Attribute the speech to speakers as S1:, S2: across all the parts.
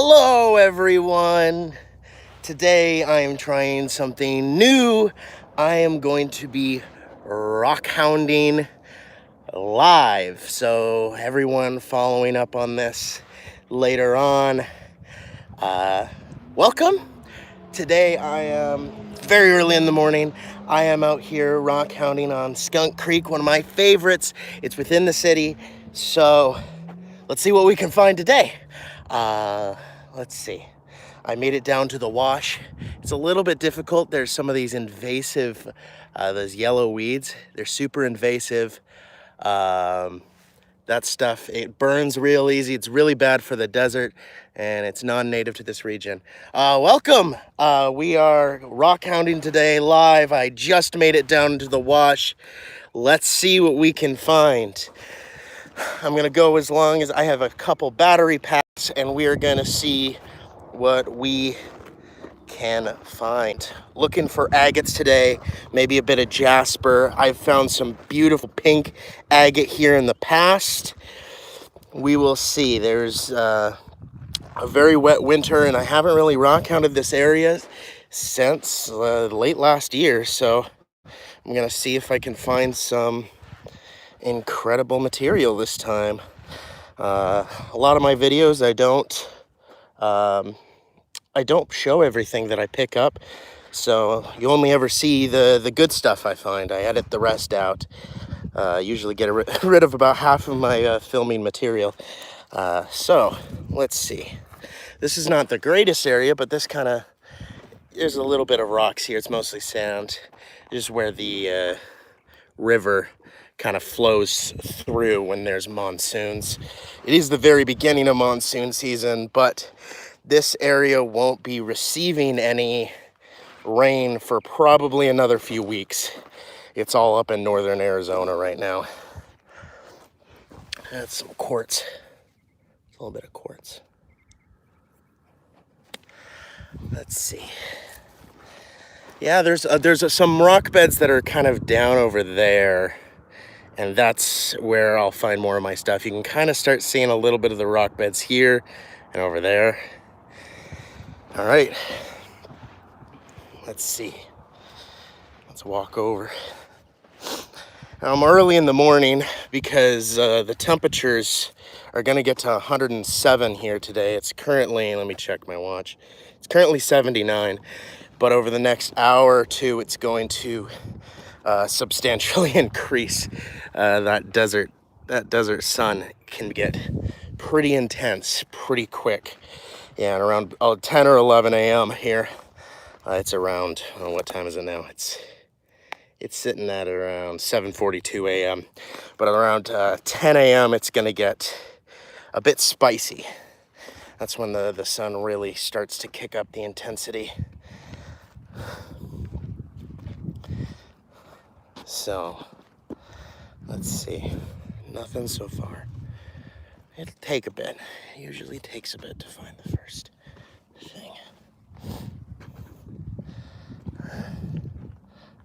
S1: Hello everyone! Today I am trying something new. I am going to be rockhounding live. So everyone following up on this later on, welcome. Today I am very early in the morning. I am out here rockhounding on Skunk Creek, one of my favorites. It's within the city. So let's see what we can find today. Let's see. I made it down to the wash. It's a little bit difficult. There's some of these invasive, those yellow weeds. They're super invasive. That stuff, it burns real easy. It's really bad for the desert, and it's non-native to this region. Welcome. We are rockhounding today live. I just made it down to the wash. Let's see what we can find. I'm gonna go as long as I have a couple battery packs, and we are gonna see what we can find. Looking for agates today, maybe a bit of jasper. I've found some beautiful pink agate here in the past. We will see. There's a very wet winter, and I haven't really rockhounded this area since late last year, so I'm gonna see if I can find some incredible material this time. A lot of my videos I don't show everything that I pick up, so you only ever see the good stuff I find. I edit the rest out. Usually get rid of about half of my filming material. So let's see. This is not the greatest area, but this kind of, there's a little bit of rocks here. It's mostly sand. This is where the river kind of flows through when there's monsoons. It is the very beginning of monsoon season, but this area won't be receiving any rain for probably another few weeks. It's all up in northern Arizona right now. That's some quartz. A little bit of quartz. Let's see. Yeah, there's some rock beds that are kind of down over there, and that's where I'll find more of my stuff. You can kind of start seeing a little bit of the rock beds here and over there. All right, let's see. Let's walk over. Now, I'm early in the morning because the temperatures are going to get to 107 here today. It's currently, let me check my watch. It's currently 79, but over the next hour or two, it's going to substantially increase. That desert sun can get pretty intense pretty quick. Yeah, and around 10 or 11 a.m. here. It's around, what time is it now? It's sitting at around 7:42 a.m. But around 10 a.m. it's gonna get a bit spicy. That's when the sun really starts to kick up the intensity. So, let's see. Nothing so far. It'll take a bit. It usually takes a bit to find the first thing.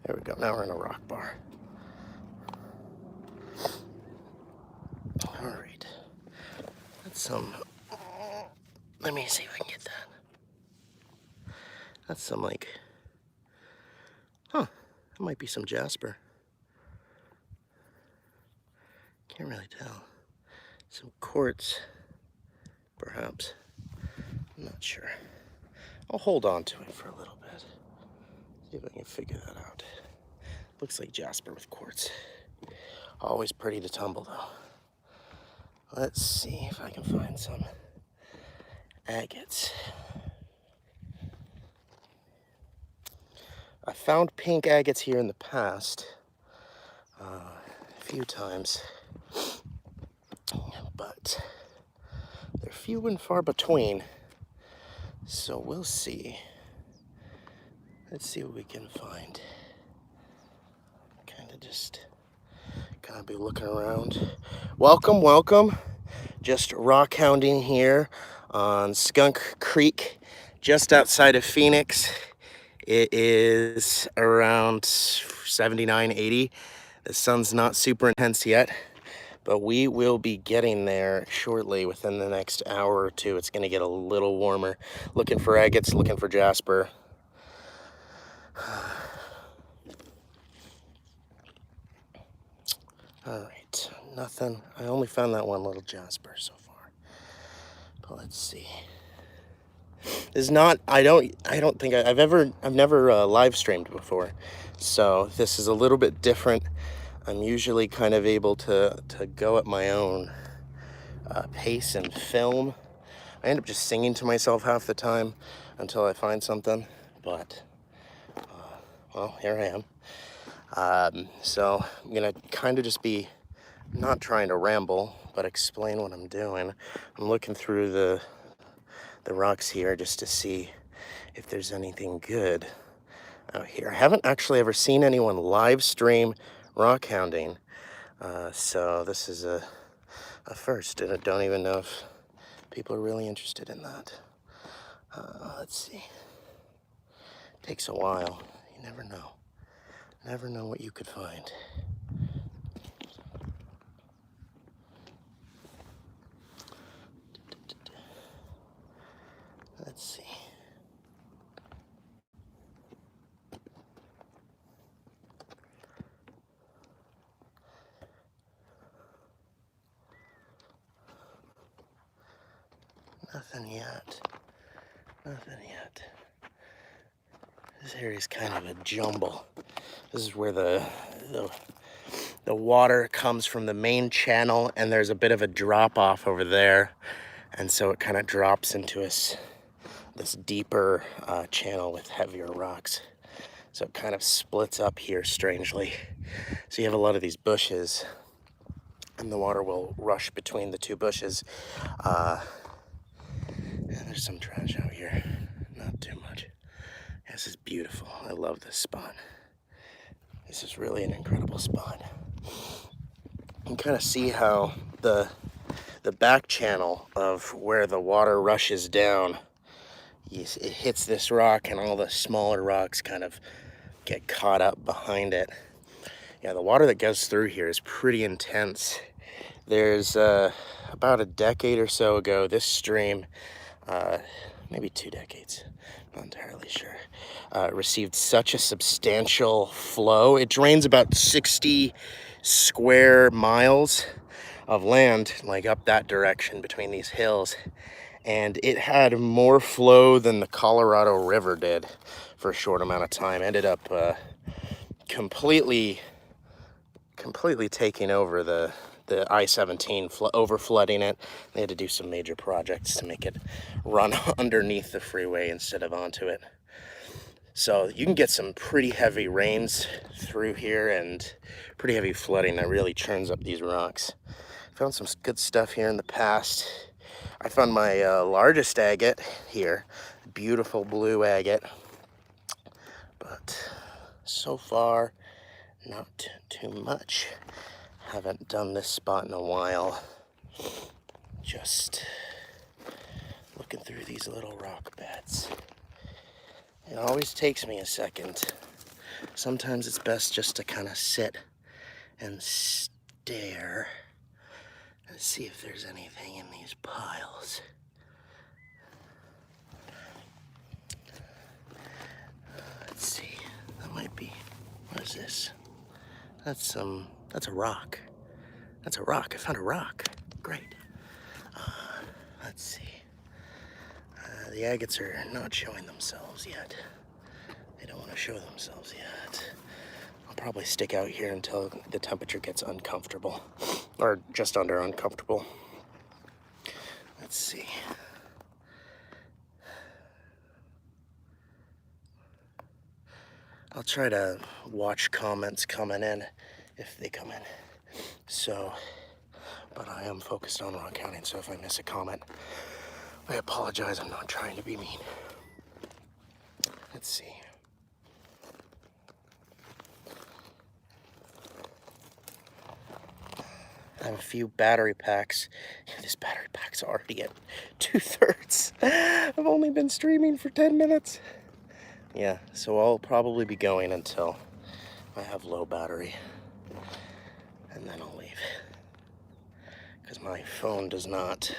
S1: There we go. Now we're in a rock bar. All right. That's some. Let me see if I can get that. That's some like. Huh. That might be some jasper. Can't really tell. Some quartz, perhaps. I'm not sure. I'll hold on to it for a little bit. See if I can figure that out. Looks like jasper with quartz. Always pretty to tumble though. Let's see if I can find some agates. I found pink agates here in the past a few times, but they're few and far between. So we'll see. Let's see what we can find. Kind of be looking around. Welcome. Just rockhounding here on Skunk Creek, just outside of Phoenix. It is around 79, 80. The sun's not super intense yet, but we will be getting there shortly within the next hour or two. It's going to get a little warmer. Looking for agates, looking for jasper. All right, nothing. I only found that one little jasper so far, but let's see. Is not. I don't think I've never live streamed before, so this is a little bit different. I'm usually kind of able to go at my own pace and film. I end up just singing to myself half the time until I find something, but well, here I am. So I'm gonna kind of just be not trying to ramble, but explain what I'm doing. I'm looking through the rocks here just to see if there's anything good out here. I haven't actually ever seen anyone live stream rock hounding, so this is a first, and I don't even know if people are really interested in that. Let's see. Takes a while. You never know. Never know what you could find. Let's see. Nothing yet. Nothing yet. This area is kind of a jumble. This is where the water comes from the main channel, and there's a bit of a drop off over there, and so it kind of drops into this deeper channel with heavier rocks. So it kind of splits up here strangely. So you have a lot of these bushes, and the water will rush between the two bushes. And there's some trash out here, not too much. This is beautiful. I love this spot. This is really an incredible spot. You can kind of see how the back channel of where the water rushes down, it hits this rock, and all the smaller rocks kind of get caught up behind it. Yeah, the water that goes through here is pretty intense. There's about a decade or so ago, this stream, maybe 2 decades, not entirely sure, received such a substantial flow. It drains about 60 square miles of land, like up that direction between these hills, and it had more flow than the Colorado River did for a short amount of time. Ended up completely taking over the I-17, over flooding it. They had to do some major projects to make it run underneath the freeway instead of onto it. So you can get some pretty heavy rains through here and pretty heavy flooding that really churns up these rocks. Found some good stuff here in the past. I found my largest agate here, beautiful blue agate, but so far not too much. Haven't done this spot in a while. Just looking through these little rock beds. It always takes me a second. Sometimes it's best just to kind of sit and stare and see if there's anything in these piles. Let's see. That might be. What is this? That's a rock. That's a rock. I found a rock. Great. Let's see. The agates are not showing themselves yet. They don't want to show themselves yet. I'll probably stick out here until the temperature gets uncomfortable, or just under uncomfortable. Let's see. I'll try to watch comments coming in if they come in. So, but I am focused on rock hounding, so if I miss a comment, I apologize. I'm not trying to be mean. Let's see. I have a few battery packs. This battery pack's already at 2/3. I've only been streaming for 10 minutes. Yeah, so I'll probably be going until I have low battery, and then I'll leave. because my phone does not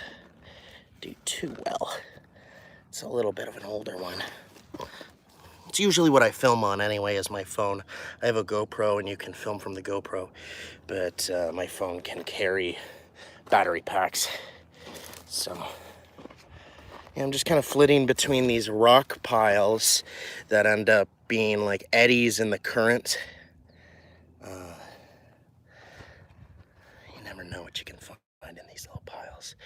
S1: do too well. It's a little bit of an older one. It's usually what I film on anyway, is my phone. I have a GoPro and you can film from the GoPro, but my phone can carry battery packs. So yeah, I'm just kind of flitting between these rock piles that end up being like eddies in the current. You never know what you can find in these little piles.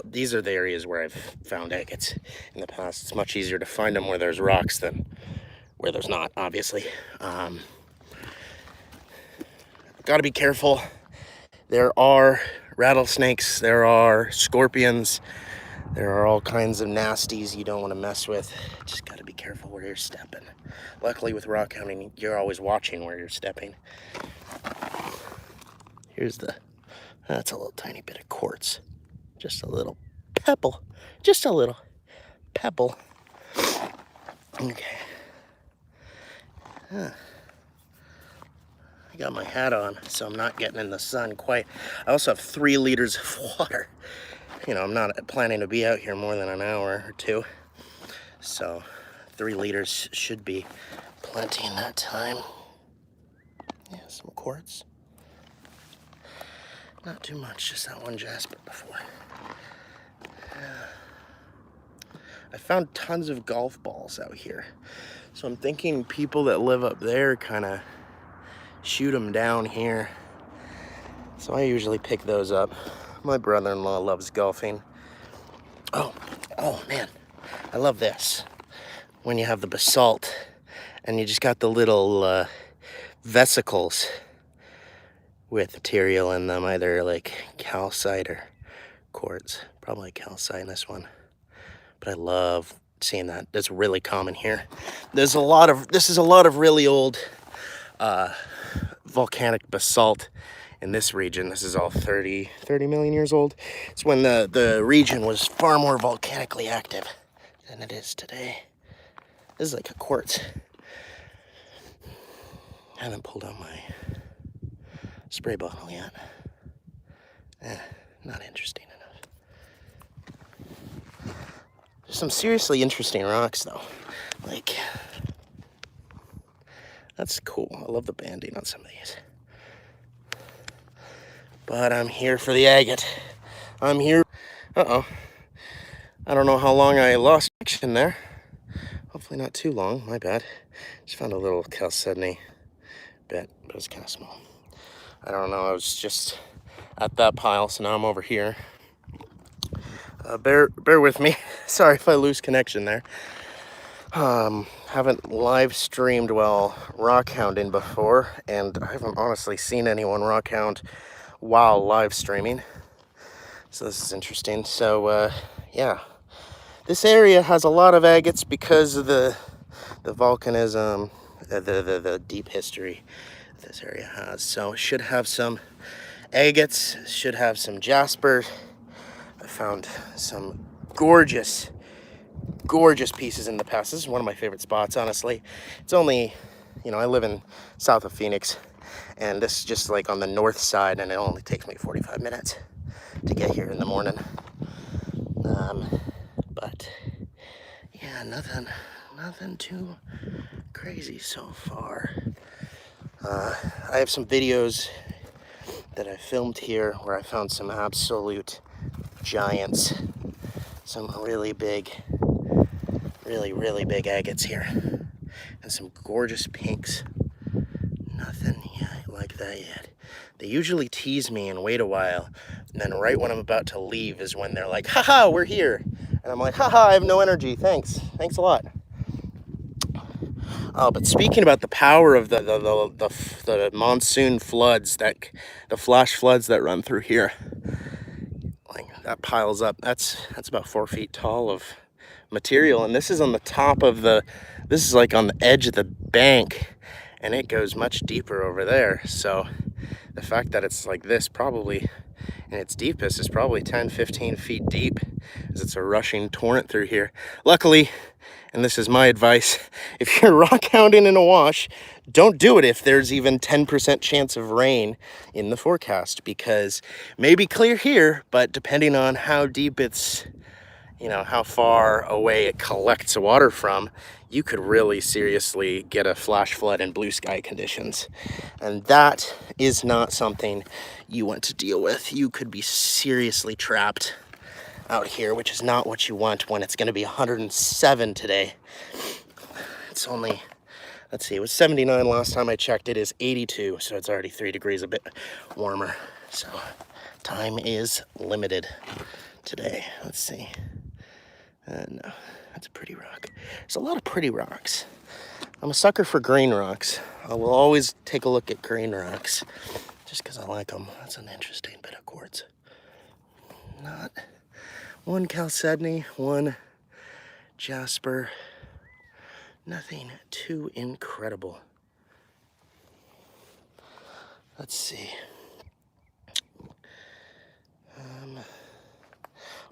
S1: These are the areas where I've found agates in the past. It's much easier to find them where there's rocks than where there's not, obviously. Gotta be careful. There are rattlesnakes, there are scorpions, there are all kinds of nasties you don't want to mess with. Just gotta be careful where you're stepping. Luckily with rock hounding, you're always watching where you're stepping. That's a little tiny bit of quartz. Just a little pebble. Just a little pebble. Okay. I got my hat on, so I'm not getting in the sun quite. I also have 3 liters of water. You know, I'm not planning to be out here more than an hour or 2. So 3 liters should be plenty in that time. Yeah, some quartz. Not too much, just that one jasper before. I found tons of golf balls out here. So I'm thinking people that live up there kind of shoot them down here. So I usually pick those up. My brother-in-law loves golfing. Oh man, I love this. When you have the basalt and you just got the little vesicles with material in them, either like calcite or quartz. Probably calcite in this one. But I love seeing that. That's really common here. This is a lot of really old volcanic basalt in this region. This is all 30 million years old. It's when the region was far more volcanically active than it is today. This is like a quartz. I haven't pulled out my spray bottle yet. Not interesting enough. There's some seriously interesting rocks though. Like, that's cool. I love the banding on some of these. But I'm here for the agate. I'm here. Uh-oh. I don't know how long I lost connection there. Hopefully not too long, my bad. Just found a little chalcedony bit, but it's kind of small. I don't know, I was just at that pile, so now I'm over here. Bear with me. Sorry if I lose connection there. Haven't live streamed while rock hounding before, and I haven't honestly seen anyone rock hound while live streaming. So this is interesting. So yeah, this area has a lot of agates because of the volcanism, the deep history this area has. So it should have some agates, should have some jasper. I found some gorgeous pieces in the past. This is one of my favorite spots, honestly. It's only, you know, I live in south of Phoenix, and this is just like on the north side, and it only takes me 45 minutes to get here in the morning. But yeah, nothing too crazy so far. I have some videos that I filmed here where I found some absolute giants, some really big agates here, and some gorgeous pinks. Nothing like that yet. They usually tease me and wait a while, and then right when I'm about to leave is when they're like, haha, we're here. And I'm like, haha, I have no energy, thanks a lot. But speaking about the power of the monsoon floods, the flash floods that run through here, like that piles up. That's about 4 feet tall of material, and this is on the top of this is like on the edge of the bank, and it goes much deeper over there. So the fact that it's like this, probably in its deepest, is probably 10-15 feet deep, as it's a rushing torrent through here. Luckily, And this is my advice. If you're rock hounding in a wash, don't do it if there's even 10% chance of rain in the forecast, because maybe clear here, but depending on how deep it's, you know, how far away it collects water from, you could really seriously get a flash flood in blue sky conditions. And that is not something you want to deal with. You could be seriously trapped out here, which is not what you want when it's going to be 107 today. It's only, let's see, it was 79 last time I checked. It is 82, so it's already 3 degrees a bit warmer. So time is limited today. Let's see. No, that's a pretty rock. There's a lot of pretty rocks. I'm a sucker for green rocks. I will always take a look at green rocks just because I like them. That's an interesting bit of quartz. Not one chalcedony, one jasper. Nothing too incredible. Let's see.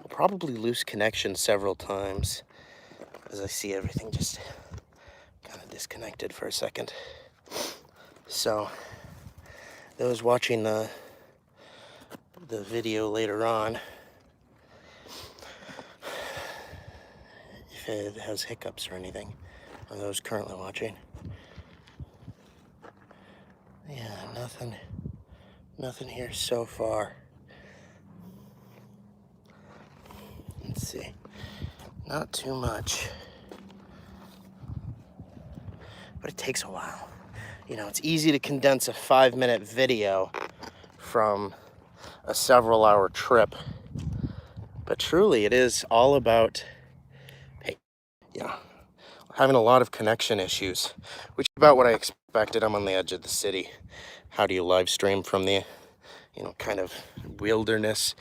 S1: I'll probably lose connection several times as I see everything just kind of disconnected for a second. So those watching the video later on, if it has hiccups or anything, or those currently watching, yeah, nothing here so far. Let's see, not too much, but it takes a while. You know, it's easy to condense a 5-minute video from a several-hour trip, but truly it is all about, hey, yeah, having a lot of connection issues, which is about what I expected. I'm on the edge of the city. How do you live stream from the, you know, kind of wilderness,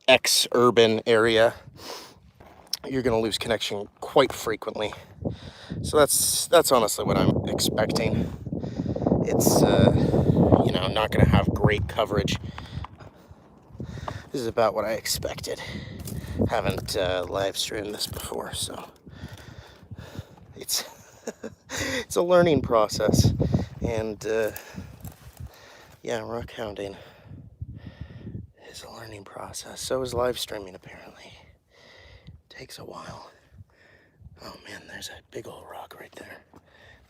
S1: ex-urban area? You're going to lose connection quite frequently. So that's honestly what I'm expecting. It's, you know, not going to have great coverage. This is about what I expected. Haven't live streamed this before, so it's it's a learning process. And yeah, rock hounding is a learning process. So is live streaming, apparently. Takes a while. Oh man, there's a big old rock right there.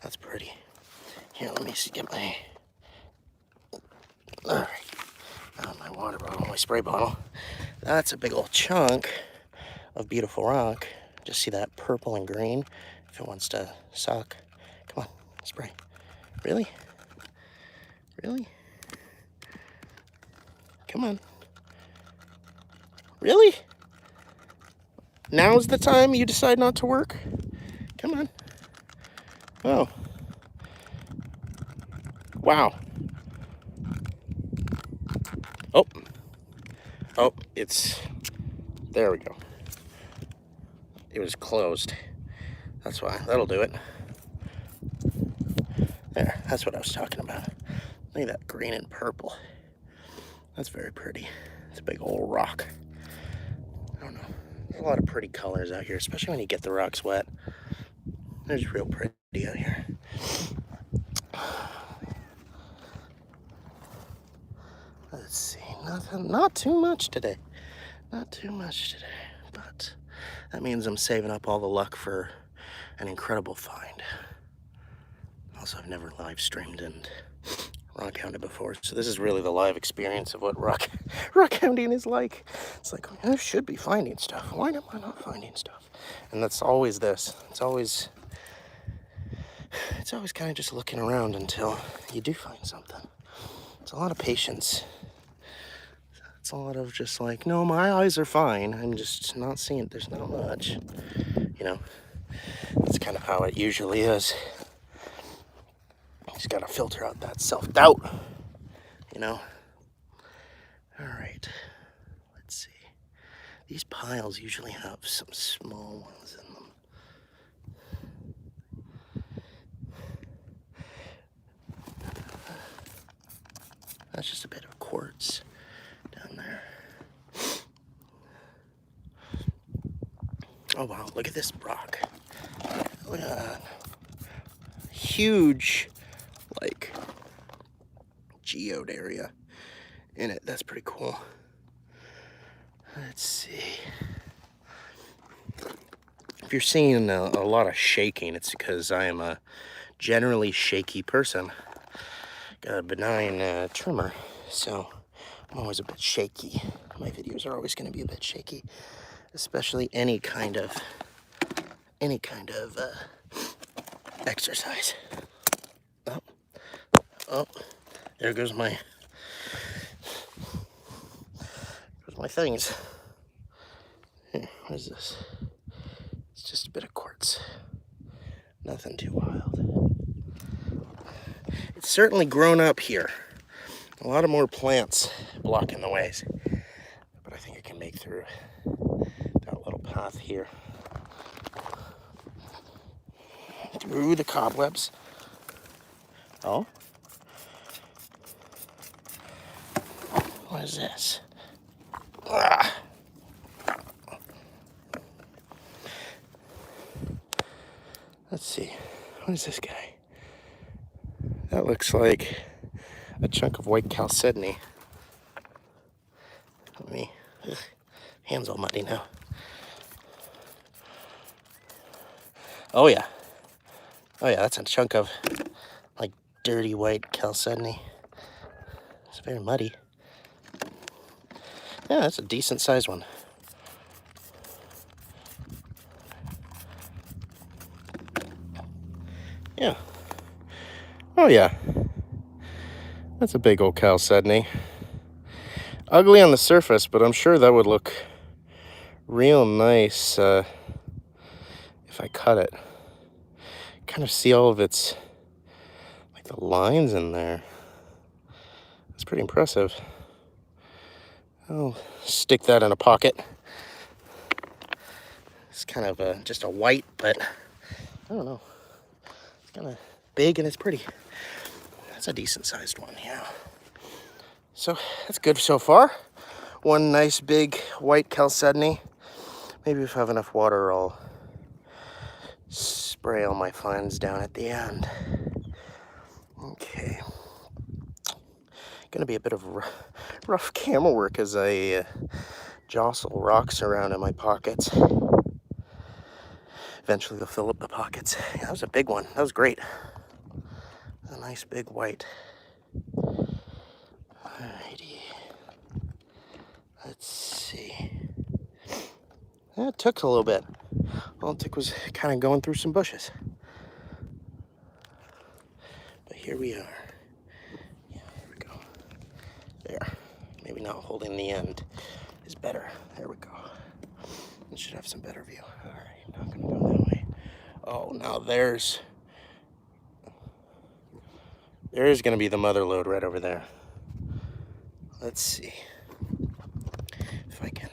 S1: That's pretty. Here, let me see, get my, all right, my water bottle, my spray bottle. That's a big old chunk of beautiful rock. Just see that purple and green. If it wants to suck, come on, spray. Really? Really? Come on. Really? Now's the time you decide not to work? Come on. Oh. Wow. Oh. Oh, it's, there we go. It was closed. That's why. That'll do it. There, that's what I was talking about. Look at that green and purple. That's very pretty. It's a big old rock. I don't know. There's a lot of pretty colors out here, especially when you get the rocks wet. There's real pretty out here. Let's see. Not too much today. Not too much today. But that means I'm saving up all the luck for an incredible find. Also, I've never live streamed and rock hounded before, so this is really the live experience of what rock hounding is like. It's like, I should be finding stuff. Why am I not finding stuff? And that's always this. It's always kind of just looking around until you do find something. It's a lot of patience. It's a lot of just like, no, my eyes are fine. I'm just not seeing it. There's not much, you know. That's kind of how it usually is. You just gotta filter out that self-doubt, you know. All right, let's see. These piles usually have some small ones in them. That's just a bit of quartz down there. Oh wow, look at this rock. Huge, like, geode area in it. That's pretty cool. Let's see. If you're seeing a lot of shaking, it's because I am a generally shaky person. Got a benign tremor, so I'm always a bit shaky. My videos are always going to be a bit shaky, especially any kind of exercise. Oh, there goes my things. Here, what is this? It's just a bit of quartz. Nothing too wild. It's certainly grown up here. A lot of more plants blocking the ways. But I think I can make through that little path here. Through the cobwebs. Oh? What is this? Ah. Let's see. What is this guy? That looks like a chunk of white chalcedony. Let me. Ugh, hands all muddy now. Oh yeah. Oh yeah, that's a chunk of like dirty white chalcedony. It's very muddy. Yeah, that's a decent sized one. Yeah. Oh yeah. That's a big old chalcedony. Ugly on the surface, but I'm sure that would look real nice if I cut it. Kind of see all of its, like, the lines in there. It's pretty impressive. I'll stick that in a pocket. It's kind of just a white, but I don't know. It's kind of big and it's pretty. That's a decent sized one, yeah. So that's good so far. One nice big white chalcedony. Maybe if I have enough water, I'll spray all my finds down at the end. Okay. Gonna be a bit of rough camera work as I jostle rocks around in my pockets. Eventually they'll fill up the pockets. Yeah, that was a big one. That was great. A nice big white. Alrighty. Let's see. That took a little bit. All it took was kind of going through some bushes. But here we are. Yeah, here we go. There. Maybe not holding the end is better. There we go. It should have some better view. Alright, not gonna go that way. Oh, now there's gonna be the mother lode right over there. Let's see if I can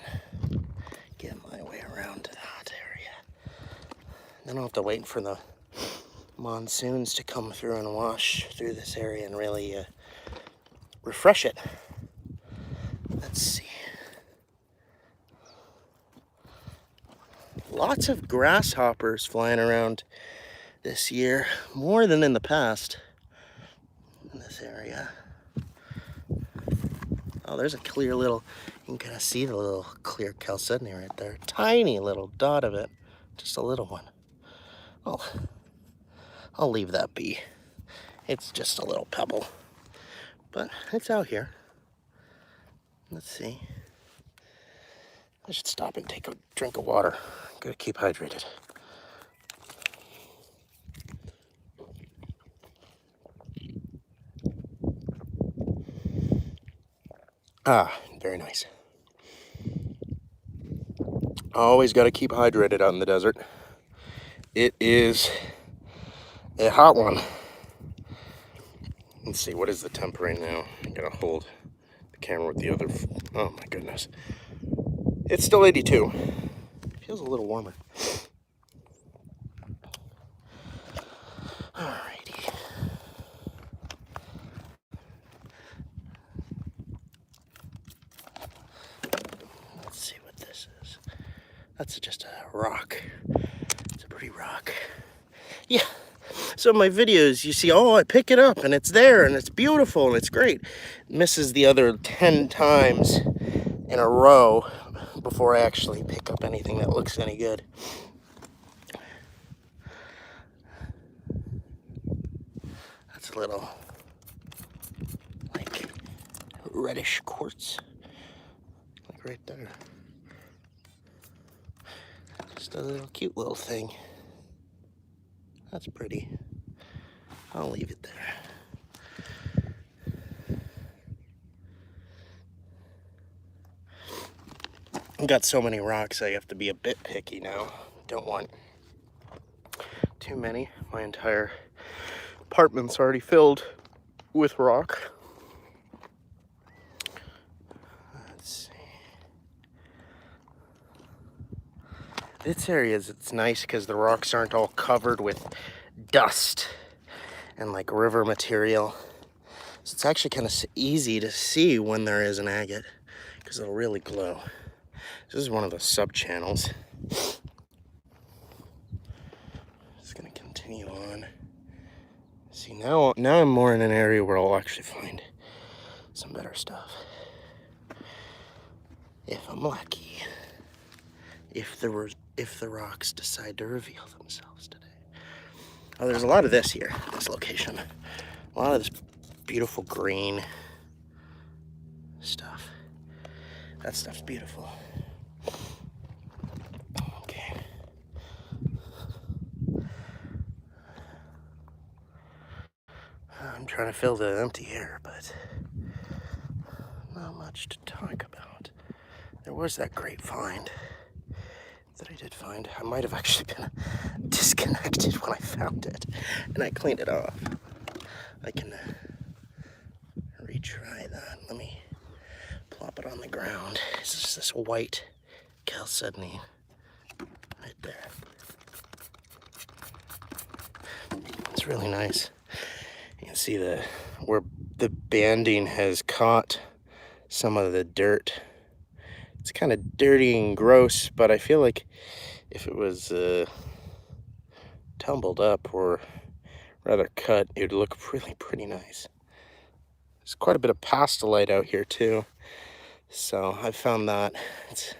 S1: get my way around to that area. Then I'll have to wait for the monsoons to come through and wash through this area and really refresh it. Let's see. Lots of grasshoppers flying around this year, more than in the past in this area. Oh, there's a clear little, you can kind of see the little clear chalcedony right there. Tiny little dot of it, just a little one. Oh, I'll leave that be. It's just a little pebble, but it's out here. Let's see. I should stop and take a drink of water. Gotta keep hydrated. Ah, very nice. Always gotta keep hydrated out in the desert. It is a hot one. Let's see, what is the temp right now? I gotta hold the camera with the other. Oh my goodness. It's still 82. Feels a little warmer. Alrighty. Let's see what this is. That's just a rock. It's a pretty rock. Yeah. So in my videos, you see, oh, I pick it up and it's there and it's beautiful and it's great. Misses the other 10 times in a row before I actually pick up anything that looks any good. That's a little, like, reddish quartz. Like right there. Just a little cute little thing. That's pretty. I'll leave it there. I've got so many rocks, I have to be a bit picky now. Don't want too many. My entire apartment's already filled with rock. Let's see. This area it's nice because the rocks aren't all covered with dust and like river material. So it's actually kind of easy to see when there is an agate because it'll really glow. This is one of the sub-channels. Just gonna continue on. See, now I'm more in an area where I'll actually find some better stuff. If I'm lucky. If the rocks decide to reveal themselves today. Oh, there's a lot of this here, this location. A lot of this beautiful green stuff. That stuff's beautiful. Okay. I'm trying to fill the empty air, but not much to talk about. There was that great find that I did find. I might have actually been disconnected when I found it, and I cleaned it off. I can retry that. Let me plop it on the ground. It's just this white chalcedony right there. It's really nice. You can see where the banding has caught some of the dirt. It's kind of dirty and gross, but I feel like if it was tumbled up or rather cut, it would look really pretty nice. There's quite a bit of pastelite out here too, so I found that it's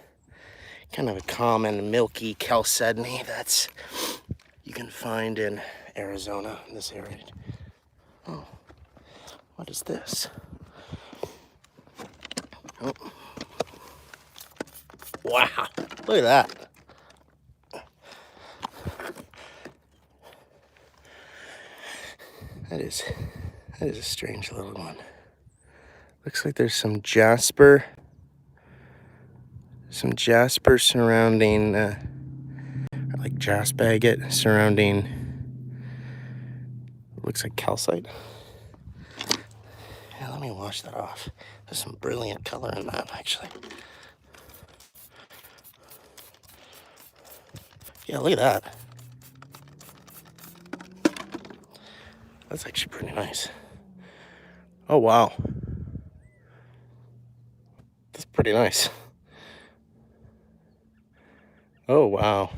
S1: kind of a common milky chalcedony that's you can find in Arizona, in this area. Oh, what is this? Oh. Wow, look at that. That is a strange little one. Looks like there's some jasper surrounding, like jasper agate surrounding, looks like calcite. Yeah, let me wash that off. There's some brilliant color in that, actually. Yeah, look at that. That's actually pretty nice. Oh, wow. That's pretty nice. Oh, wow.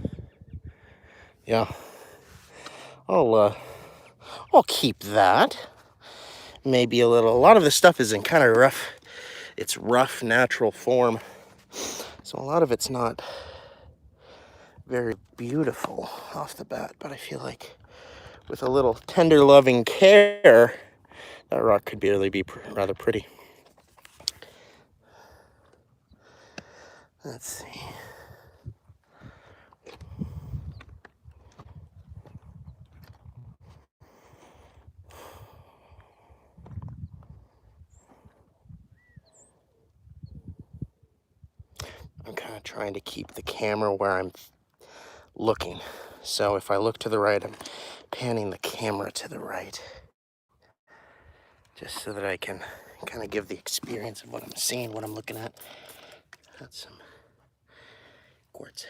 S1: Yeah. I'll keep that. Maybe a lot of this stuff is in kind of rough, it's rough natural form. So a lot of it's not very beautiful off the bat, but I feel like with a little tender loving care, that rock could really be rather pretty. Let's see. I'm kind of trying to keep the camera where I'm looking. So if I look to the right, I'm panning the camera to the right. Just so that I can kind of give the experience of what I'm seeing, what I'm looking at. That's some quartz.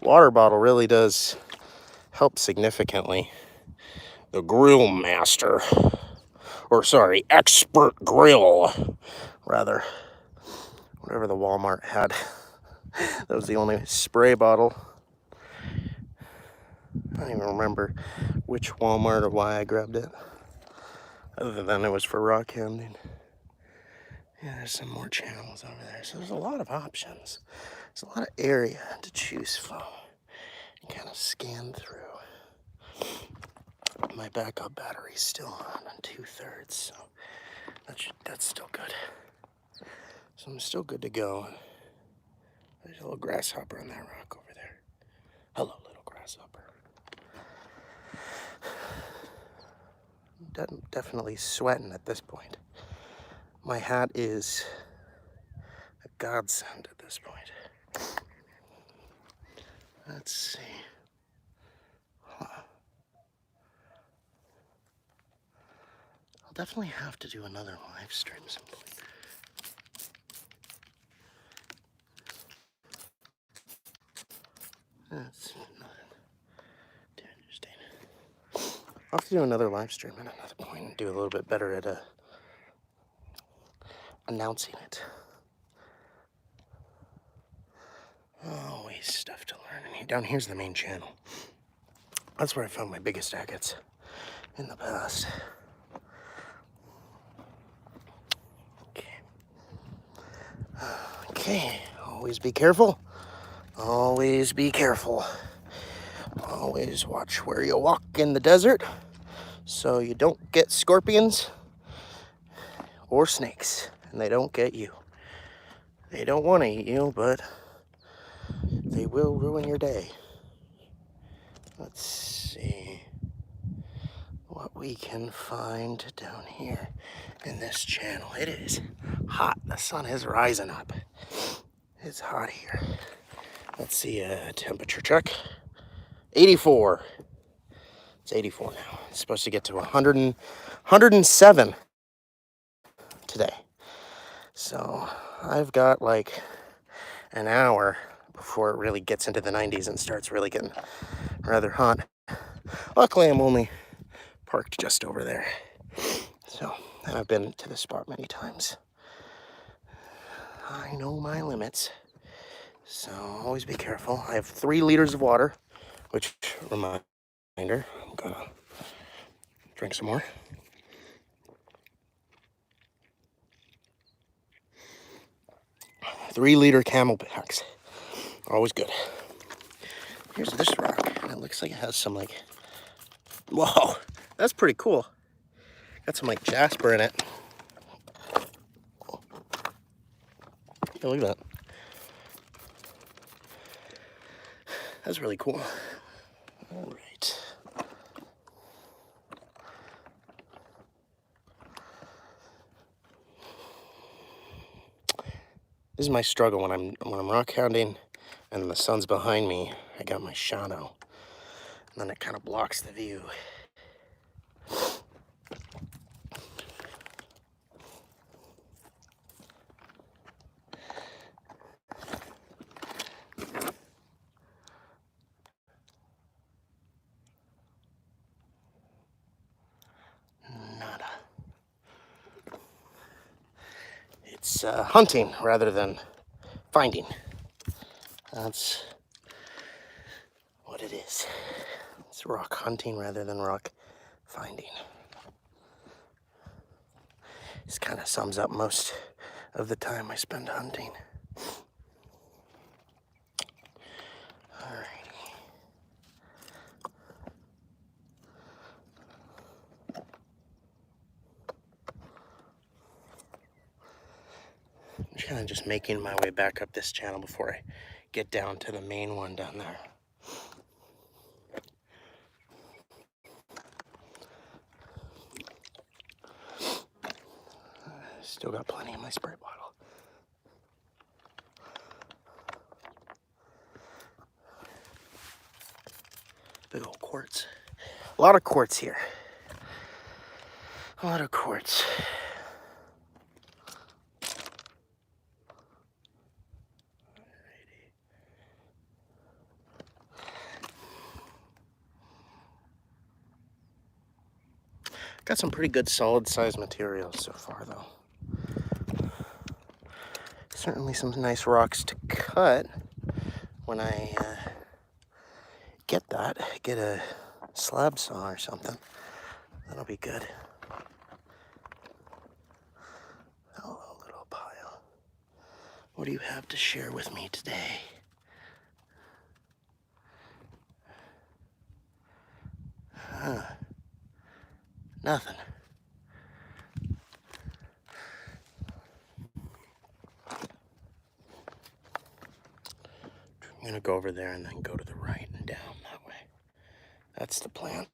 S1: Water bottle really does help significantly. The grill master, or sorry, expert grill, rather, whatever the Walmart had That was the only spray bottle. I don't even remember which Walmart or why I grabbed it. Other than it was for rockhounding. Yeah, there's some more channels over there. So there's a lot of options. There's a lot of area to choose from. And kind of scan through. My backup battery's still on 2/3, so that's still good. So I'm still good to go. There's a little grasshopper on that rock over there. Hello, little grasshopper. Definitely sweating at this point. My hat is a godsend at this point. Let's see. Huh. I'll definitely have to do another live stream someplace. That's not too interesting. I'll have to do another live stream at another point and do a little bit better at announcing it. Always stuff to learn. And down here's the main channel. That's where I found my biggest agates in the past. Okay, always be careful. Always be careful. Always watch where you walk in the desert so you don't get scorpions or snakes, and they don't get you. They don't want to eat you, but they will ruin your day. Let's see what we can find down here in this channel. It is hot. The sun is rising up. It's hot here. Let's see a temperature check. 84. It's 84 now. It's supposed to get to 107 today. So I've got like an hour before it really gets into the 90s and starts really getting rather hot. Luckily, I'm only parked just over there. So, and I've been to this spot many times. I know my limits. So always be careful. I have 3 liters of water, which, reminder, I'm gonna drink some more. Three-liter Camelbacks. Always good. Here's this rock. And it looks like it has some like, whoa, that's pretty cool. Got some like jasper in it. Yeah, look at that. That's really cool. All right. This is my struggle when I'm rockhounding and the sun's behind me. I got my shadow, and then it kind of blocks the view. Nada. It's hunting rather than finding. That's what it is. It's rock hunting rather than rock finding. This kind of sums up most of the time I spend hunting. Alrighty. I'm kind of just making my way back up this channel before I get down to the main one down there. Still got plenty in my spray bottle. Big old quartz. A lot of quartz here. A lot of quartz. Got some pretty good solid size materials so far though. Certainly some nice rocks to cut. when I get a slab saw or something. That'll be good. Hello, little pile. What do you have to share with me today? Huh. Nothing. I'm gonna go over there and then go to the right and down that way. That's the plan.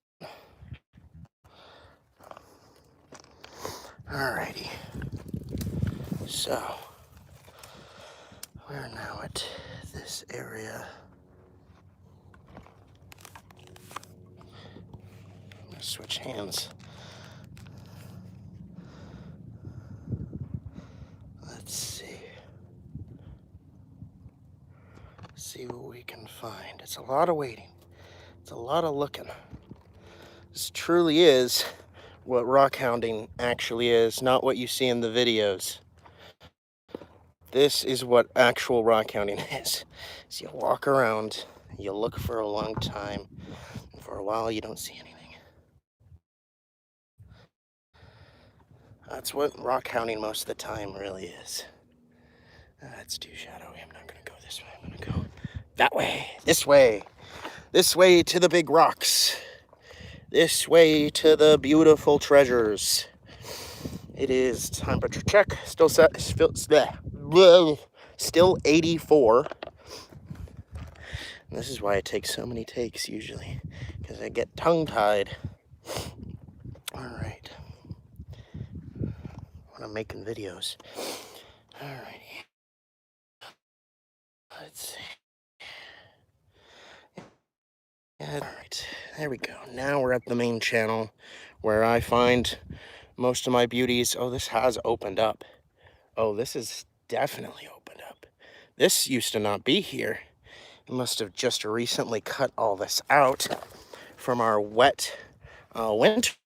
S1: Alrighty. So, we're now at this area. I'm gonna switch hands. Let's see. See what we can find. It's a lot of waiting. It's a lot of looking. This truly is what rock hounding actually is, not what you see in the videos. This is what actual rock hounding is. So you walk around, you look for a long time, and for a while you don't see anything. That's what rock hounding most of the time really is. It's too shadowy. I'm not gonna go this way. I'm gonna go that way. This way. This way to the big rocks. This way to the beautiful treasures. It is temperature check. Still 84. And this is why I take so many takes usually, because I get tongue-tied. All right. When I'm making videos. All right. Let's see. All right, there we go. Now we're at the main channel where I find most of my beauties. Oh, this has opened up. Oh, this is definitely opened up. This used to not be here. It must have just recently cut all this out from our wet winter.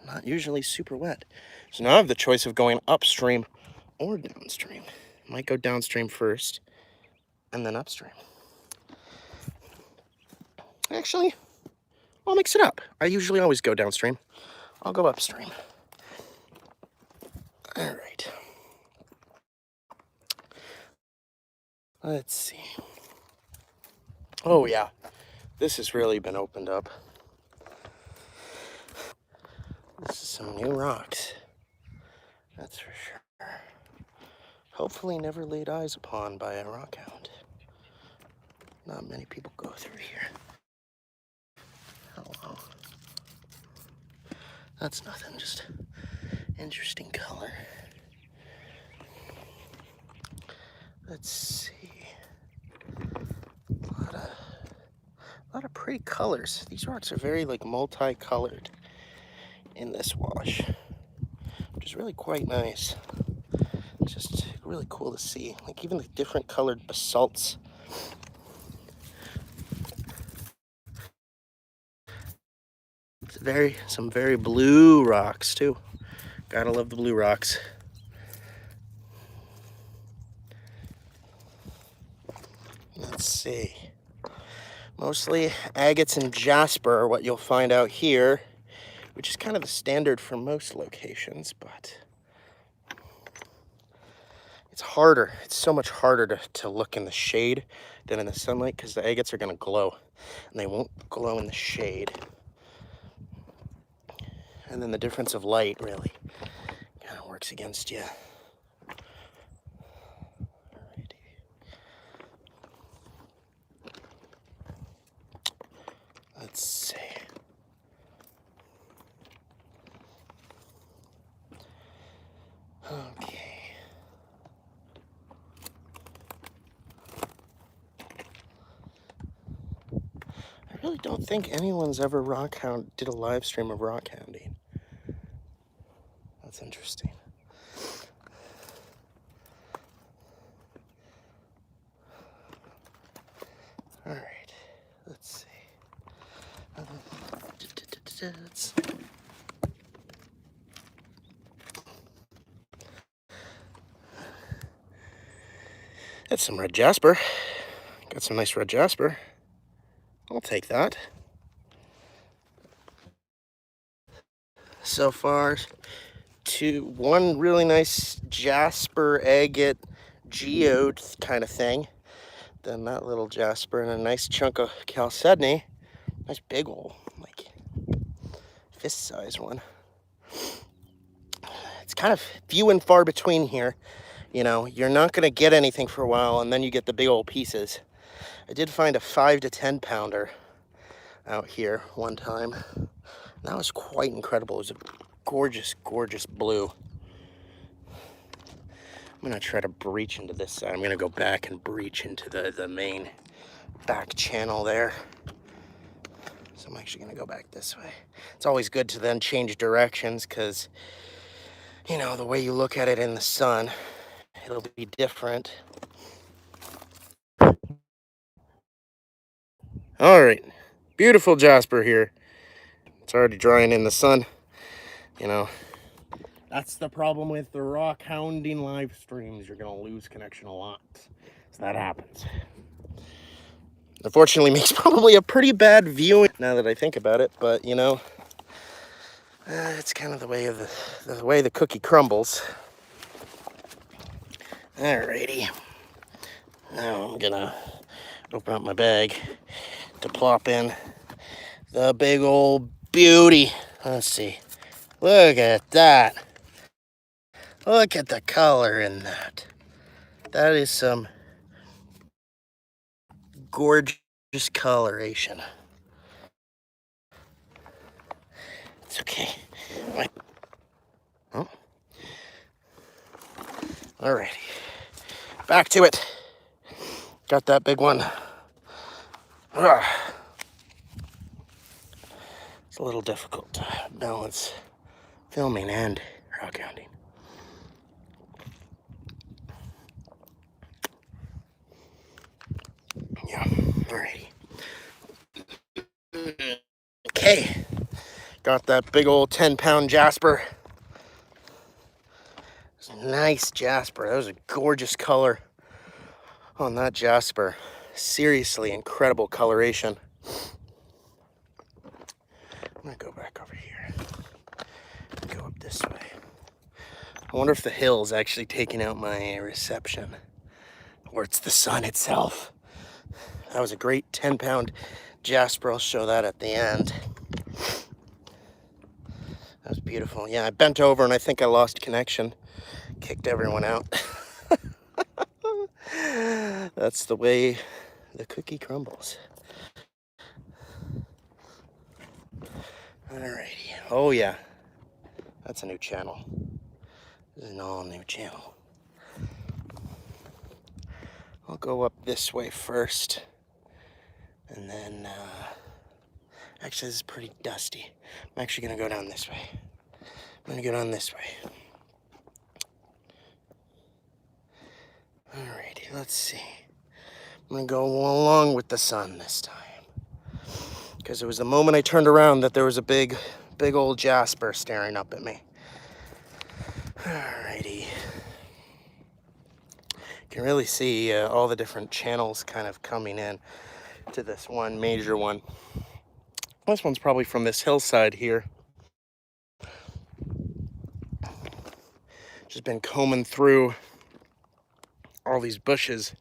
S1: Not usually super wet. So now I have the choice of going upstream or downstream. Might go downstream first and then upstream. Actually, I'll mix it up. I usually always go downstream. I'll go upstream. All right. Let's see. Oh yeah, this has really been opened up. This is some new rocks. That's for sure. Hopefully never laid eyes upon by a rockhound. Not many people go through here. Hello. That's nothing, just interesting color. Let's see. A lot of pretty colors. These rocks are very like multicolored in this wash, which is really quite nice. It's just really cool to see. Like even the different colored basalts. Some very blue rocks too. Gotta love the blue rocks. Let's see. Mostly agates and jasper are what you'll find out here, which is kind of the standard for most locations, but it's harder. It's so much harder to look in the shade than in the sunlight because the agates are going to glow, and they won't glow in the shade. And then the difference of light really kind of works against you. Let's see. Okay. I really don't think anyone's ever did a live stream of rockhounding. That's interesting. All right, let's see. That's some red jasper. Got some nice red jasper. I'll take that. So far, one really nice jasper agate geode kind of thing. Then that little jasper and a nice chunk of chalcedony. Nice big old, like, fist-sized one. It's kind of few and far between here. You know, you're not going to get anything for a while, and then you get the big old pieces. I did find a 5 to 10 pounder out here one time. That was quite incredible. It was a gorgeous, gorgeous blue. I'm going to try to breach into this side. I'm going to go back and breach into the main back channel there. So I'm actually going to go back this way. It's always good to then change directions because, you know, the way you look at it in the sun, it'll be different. All right, beautiful jasper here. It's already drying in the sun. You know, that's the problem with the Rockhounding live streams. You're going to lose connection a lot. So that happens. Unfortunately, makes probably a pretty bad viewing now that I think about it, but you know, it's kind of the way of the way the cookie crumbles. Alrighty, now I'm gonna open up my bag to plop in the big old beauty. Let's see, look at that. Look at the color in that. That is some gorgeous coloration. It's okay. Oh. Alrighty, back to it. Got that big one. It's a little difficult to balance filming and rockhounding. Yeah, alrighty. Okay, got that big old 10-pound jasper. It's a nice jasper. That was a gorgeous color on that jasper. Seriously incredible coloration. I'm gonna go back over here. Go up this way. I wonder if the hill's actually taking out my reception, or it's the sun itself. That was a great 10-pound jasper. I'll show that at the end. That was beautiful. Yeah, I bent over and I think I lost connection. Kicked everyone out. That's the way the cookie crumbles. Alrighty. Oh yeah. That's a new channel. This is an all new channel. I'll go up this way first. And then, actually this is pretty dusty. I'm actually gonna go down this way. I'm gonna go down this way. Alrighty, let's see. I'm gonna go along with the sun this time. Because it was the moment I turned around that there was a big old jasper staring up at me. Alrighty. You can really see all the different channels kind of coming in to this one major one. This one's probably from this hillside here. Just been combing through all these bushes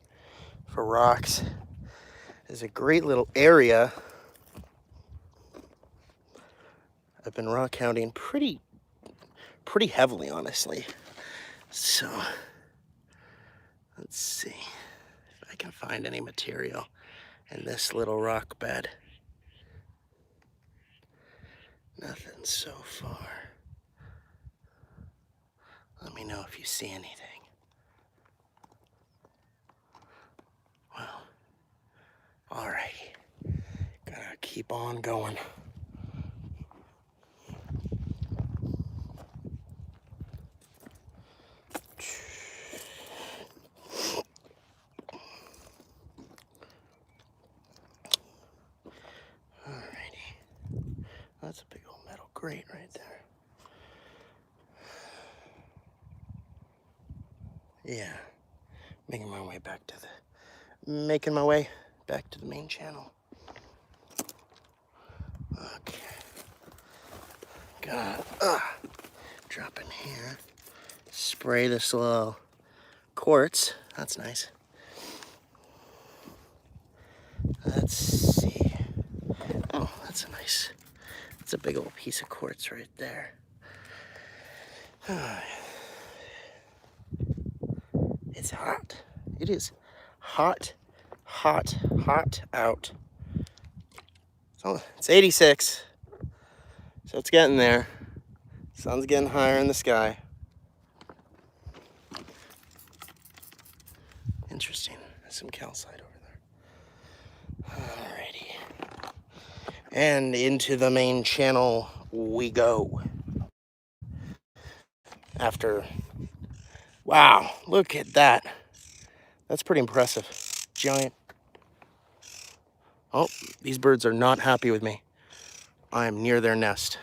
S1: for rocks. There's a great little area. I've been rockhounding pretty heavily, honestly. So let's see if I can find any material in this little rock bed. Nothing so far. Let me know if you see anything. Well, alrighty. Gotta keep on going. Alrighty. That's a big old metal grate right there. Yeah, Making my way back to the main channel. Okay. Got drop in here. Spray this little quartz. That's nice. Let's see. Oh, that's a big old piece of quartz right there. It's hot. It is hot out. So it's 86. So it's getting there. Sun's getting higher in the sky. Interesting. There's some calcite over there. Alrighty. And into the main channel we go. Wow, look at that. That's pretty impressive. Giant. Oh, these birds are not happy with me. I am near their nest.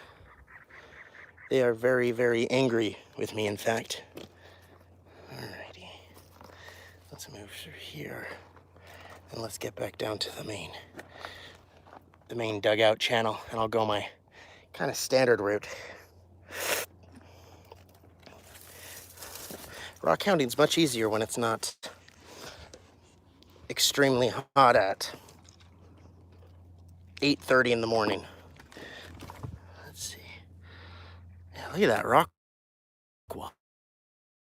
S1: They are very, very angry with me, in fact. Alrighty. Let's move through here. And let's get back down to the main dugout channel. And I'll go my kind of standard route. Rockhounding's much easier when it's not extremely hot at 8:30 in the morning. Let's see. Yeah, look at that rock wall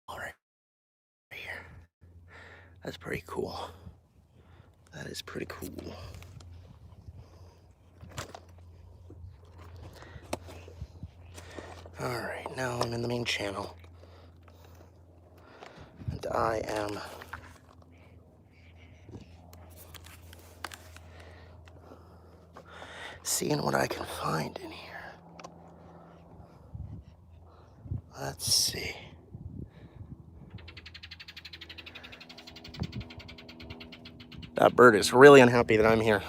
S1: right here. That's pretty cool. That is pretty cool. All right, now I'm in the main channel. And I am seeing what I can find in here. Let's see. That bird is really unhappy that I'm here.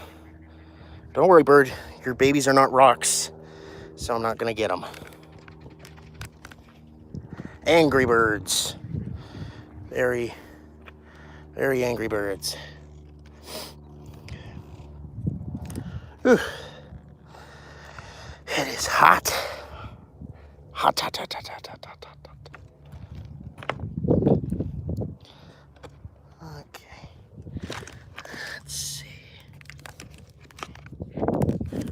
S1: Don't worry, bird. Your babies are not rocks, so I'm not gonna get them. Angry birds. Very, very angry birds. Whew. It is hot. Hot, hot, hot, hot, hot, hot, hot, hot. Okay. Let's see.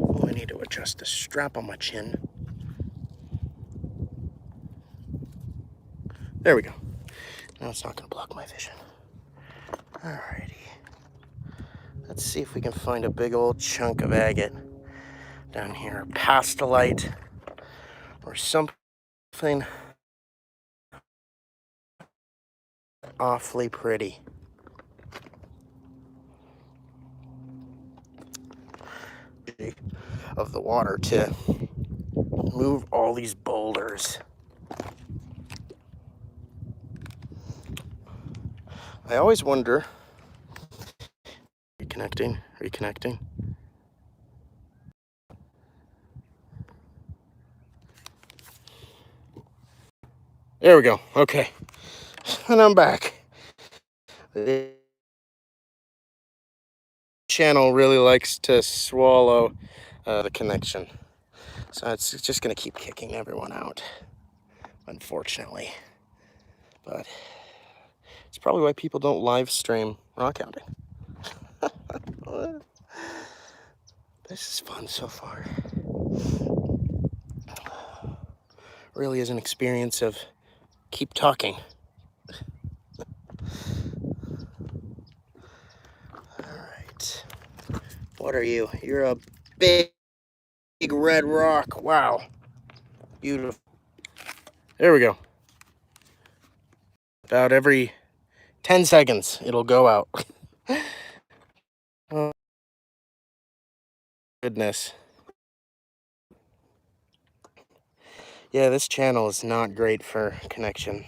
S1: Oh, I need to adjust the strap on my chin. There we go. Now it's not going to block my vision. Alrighty. Let's see if we can find a big old chunk of agate down here. Pastelite or something awfully pretty. Of the water to move all these boulders. I always wonder. Reconnecting. There we go. Okay. And I'm back. The channel really likes to swallow the connection. So it's just going to keep kicking everyone out, unfortunately. But it's probably why people don't live stream rockhounding. This is fun so far. Really is an experience of keep talking. Alright. What are you? You're a big red rock. Wow. Beautiful. There we go. About every 10 seconds, it'll go out. Oh, goodness. Yeah, this channel is not great for connection.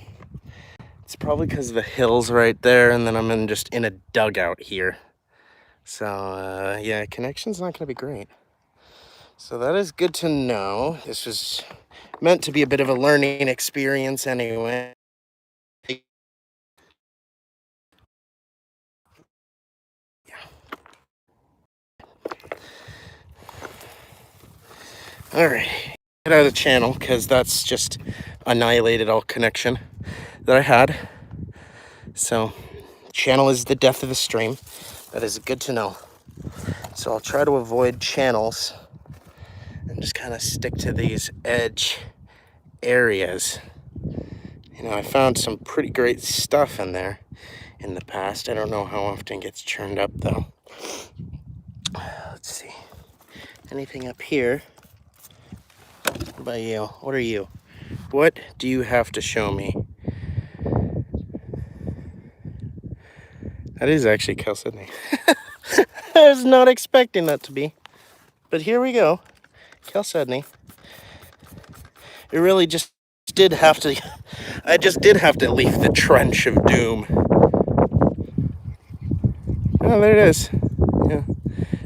S1: It's probably because of the hills right there, and then I'm just in a dugout here. So, yeah, connection's not going to be great. So that is good to know. This was meant to be a bit of a learning experience anyway. All right, get out of the channel because that's just annihilated all connection that I had. So channel is the death of the stream. That is good to know. So I'll try to avoid channels and just kind of stick to these edge areas. You know, I found some pretty great stuff in there in the past. I don't know how often it gets churned up though. Let's see. Anything up here? What about you? What are you? What do you have to show me? That is actually Chalcedony. I was not expecting that to be. But here we go. Chalcedony. It really just did have to... I just did have to leave the trench of doom. Oh, there it is. Yeah.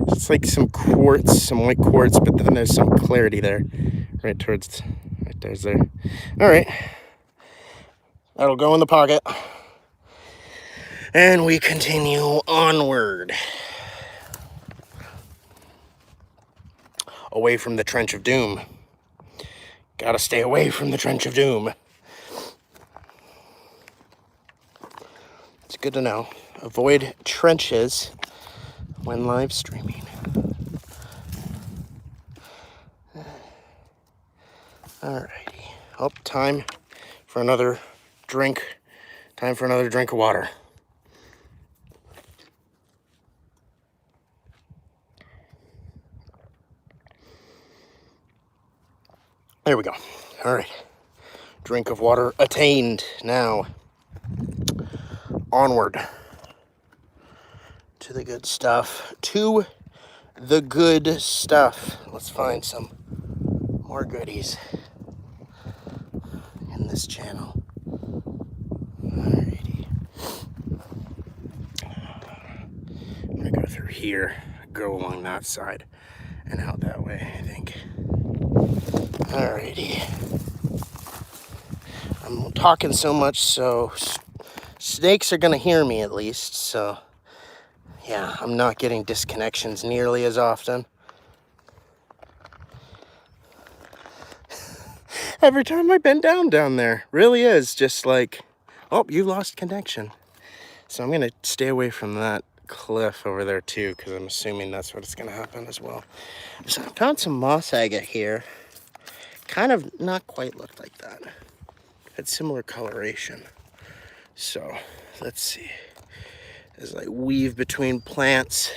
S1: It's like some quartz, some white quartz, but then there's some clarity there. Right towards... Right there's there. Alright. That'll go in the pocket. And we continue onward. Away from the trench of doom. Gotta stay away from the trench of doom. It's good to know. Avoid trenches when live streaming. Alrighty. Oh, time for another drink. Time for another drink of water. There we go. All right. Drink of water attained. Now, onward to the good stuff. To the good stuff. Let's find some more goodies in this channel. Alrighty. I'm gonna go through here, go along that side, and out that way, I think. Alrighty. I'm talking so much, so snakes are gonna hear me at least, so yeah, I'm not getting disconnections nearly as often. Every time I bend down there, really is just like, oh, you lost connection. So I'm gonna stay away from that cliff over there too, because I'm assuming that's what's gonna happen as well. So I found some moss agate here. Kind of not quite looked like that. Had similar coloration. So let's see. As I weave between plants,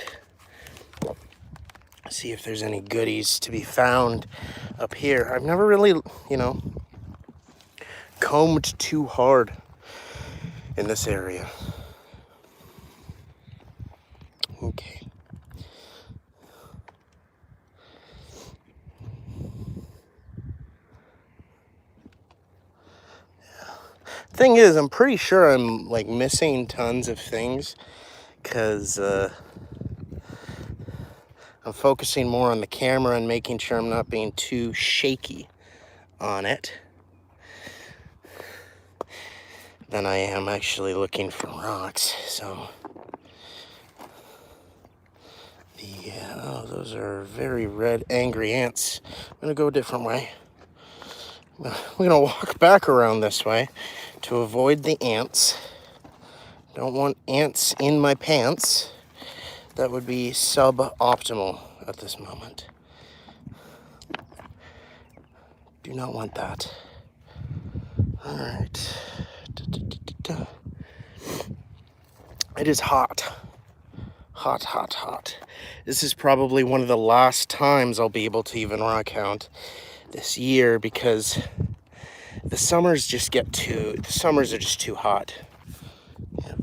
S1: see if there's any goodies to be found up here. I've never really, you know, combed too hard in this area. Okay. Thing is, I'm pretty sure I'm like missing tons of things because I'm focusing more on the camera and making sure I'm not being too shaky on it than I am actually looking for rocks. So yeah, oh, those are very red, angry ants. I'm gonna go a different way. We're gonna walk back around this way to avoid the ants. Don't want ants in my pants. That would be suboptimal at this moment. Do not want that. All right. It is hot. Hot, hot, hot. This is probably one of the last times I'll be able to even rockhound this year because the summers are just too hot. Yep.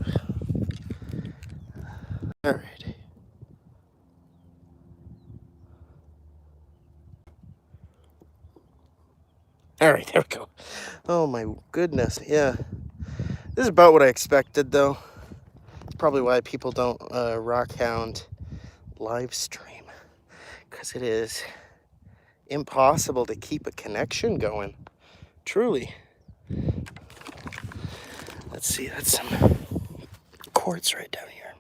S1: All right. All right, there we go. Oh my goodness, yeah. This is about what I expected though. It's probably why people don't rockhound live stream, because it is impossible to keep a connection going. Truly. Let's see, that's some quartz right down here.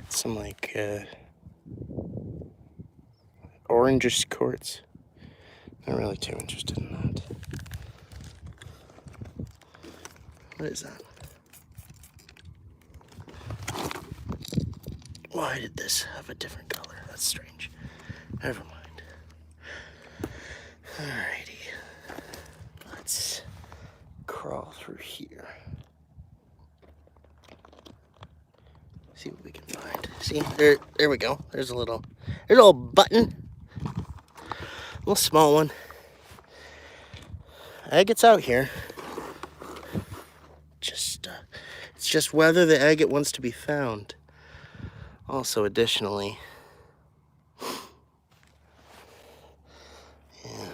S1: Some like orangish quartz. Not really too interested in that. What is that? Why did this have a different color? That's strange. Never mind. Alrighty. Let's crawl through here. See what we can find. See, there we go. There's a little button. A little small one. Agate's out here. It's just whether the agate wants to be found. Also, additionally, yeah,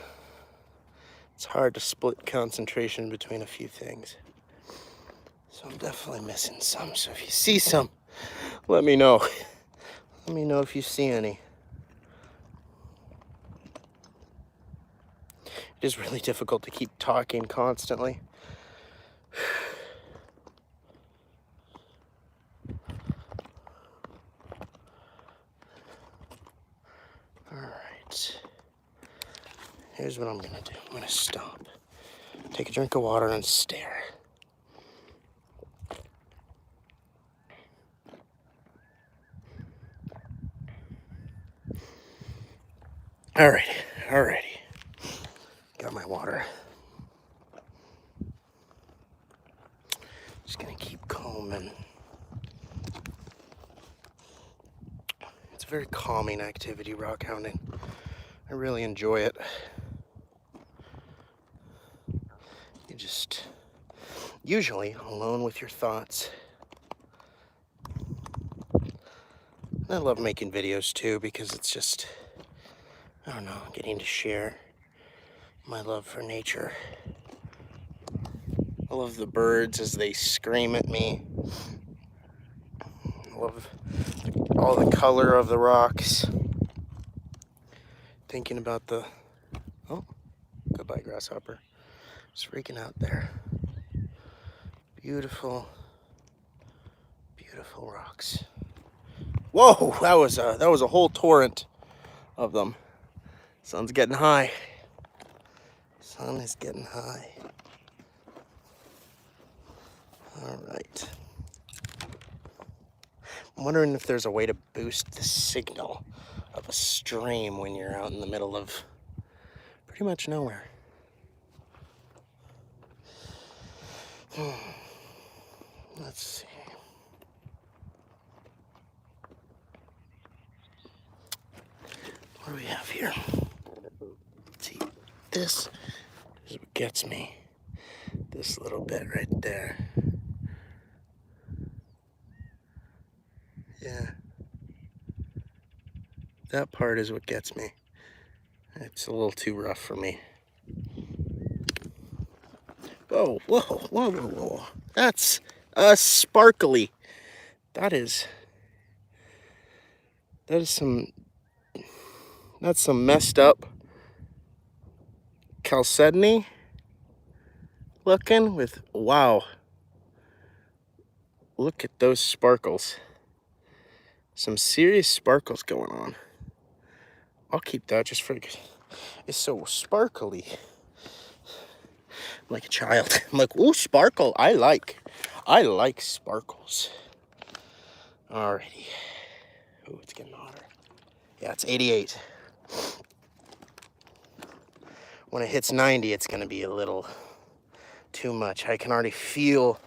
S1: it's hard to split concentration between a few things. So I'm definitely missing some. So if you see some, let me know. Let me know if you see any. It is really difficult to keep talking constantly. Alright. Here's what I'm gonna do. I'm gonna stop, take a drink of water, and stare. Alrighty. Got my water. Just gonna keep combing. It's a very calming activity, rock hounding. I really enjoy it. You just, usually alone with your thoughts. I love making videos too because it's just, I don't know, getting to share my love for nature. I love the birds as they scream at me. I love all the color of the rocks. Thinking about the, oh, goodbye grasshopper. Just freaking out there. Beautiful, beautiful rocks. Whoa, that was a whole torrent of them. Sun's getting high. Sun is getting high. All right. I'm wondering if there's a way to boost the signal of a stream when you're out in the middle of pretty much nowhere. Let's see. What do we have here? Let's see. This is what gets me. This little bit right there. Yeah. That part is what gets me. It's a little too rough for me. Whoa. That's sparkly. That's some messed up chalcedony looking with, wow. Look at those sparkles. Some serious sparkles going on. I'll keep that just for, it's so sparkly. I'm like a child. I'm like, ooh, sparkle. I like sparkles. Alrighty. Ooh, it's getting hotter. Yeah, it's 88. When it hits 90, it's gonna be a little too much. I can already feel,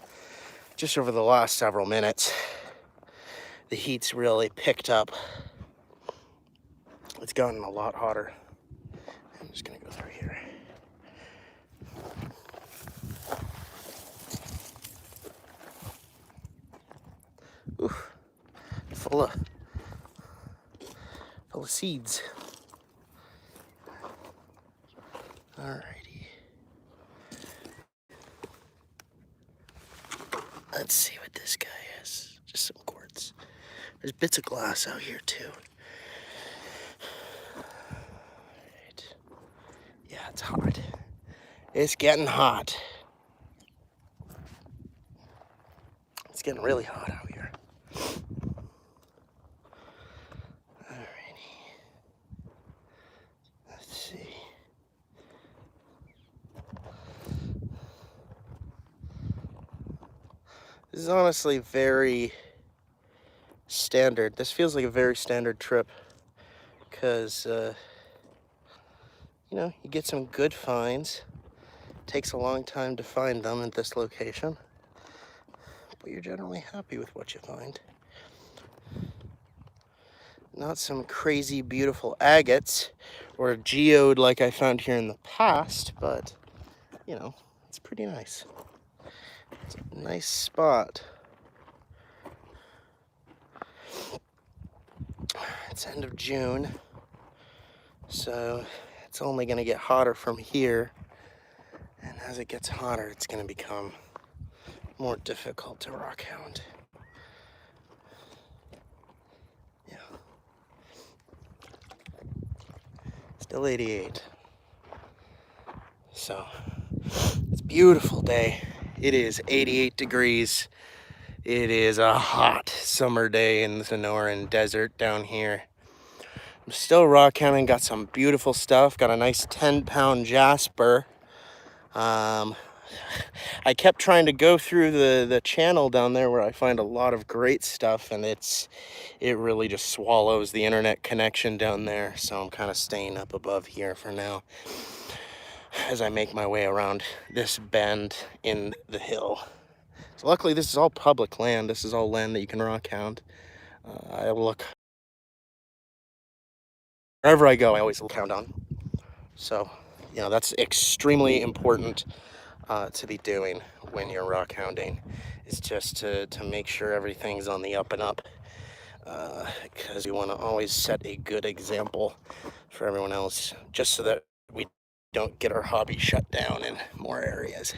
S1: just over the last several minutes, the heat's really picked up. It's gotten a lot hotter. I'm just gonna go through here. Oof, full of seeds. Alrighty. Let's see what this guy is. Just some quartz. There's bits of glass out here too. Right. Yeah, it's hot. It's getting hot. It's getting really hot out here. Alrighty. Let's see. This is honestly very standard. This feels like a very standard trip because, you know, you get some good finds. It takes a long time to find them at this location, but you're generally happy with what you find. Not some crazy beautiful agates or geode like I found here in the past, but, you know, it's pretty nice. It's a nice spot. It's end of June, so it's only going to get hotter from here. And as it gets hotter, it's going to become more difficult to rockhound. Yeah. Still 88. So, it's a beautiful day. It is 88 degrees. It is a hot summer day in the Sonoran Desert down here. I'm still rockhounding, got some beautiful stuff. Got a nice 10-pound jasper. I kept trying to go through the channel down there where I find a lot of great stuff, and it really just swallows the internet connection down there. So I'm kind of staying up above here for now as I make my way around this bend in the hill. So luckily this is all public land. This is all land that you can rockhound. I look wherever I go, I always look on. So, you know, that's extremely important to be doing when you're rockhounding. Is just to make sure everything's on the up and up, because you want to always set a good example for everyone else, just so that we don't get our hobby shut down in more areas.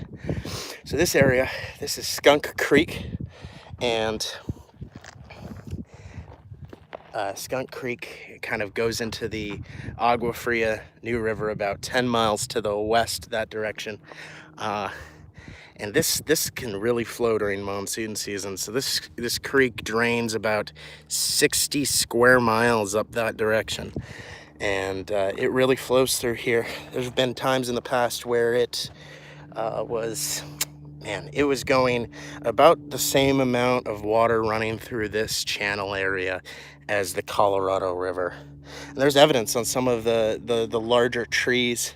S1: So this area, this is Skunk Creek, and Skunk Creek kind of goes into the Agua Fria New River about 10 miles to the west that direction. And this can really flow during monsoon season. So this creek drains about 60 square miles up that direction. And it really flows through here. There's been times in the past where it was going about the same amount of water running through this channel area as the Colorado River. And there's evidence on some of the larger trees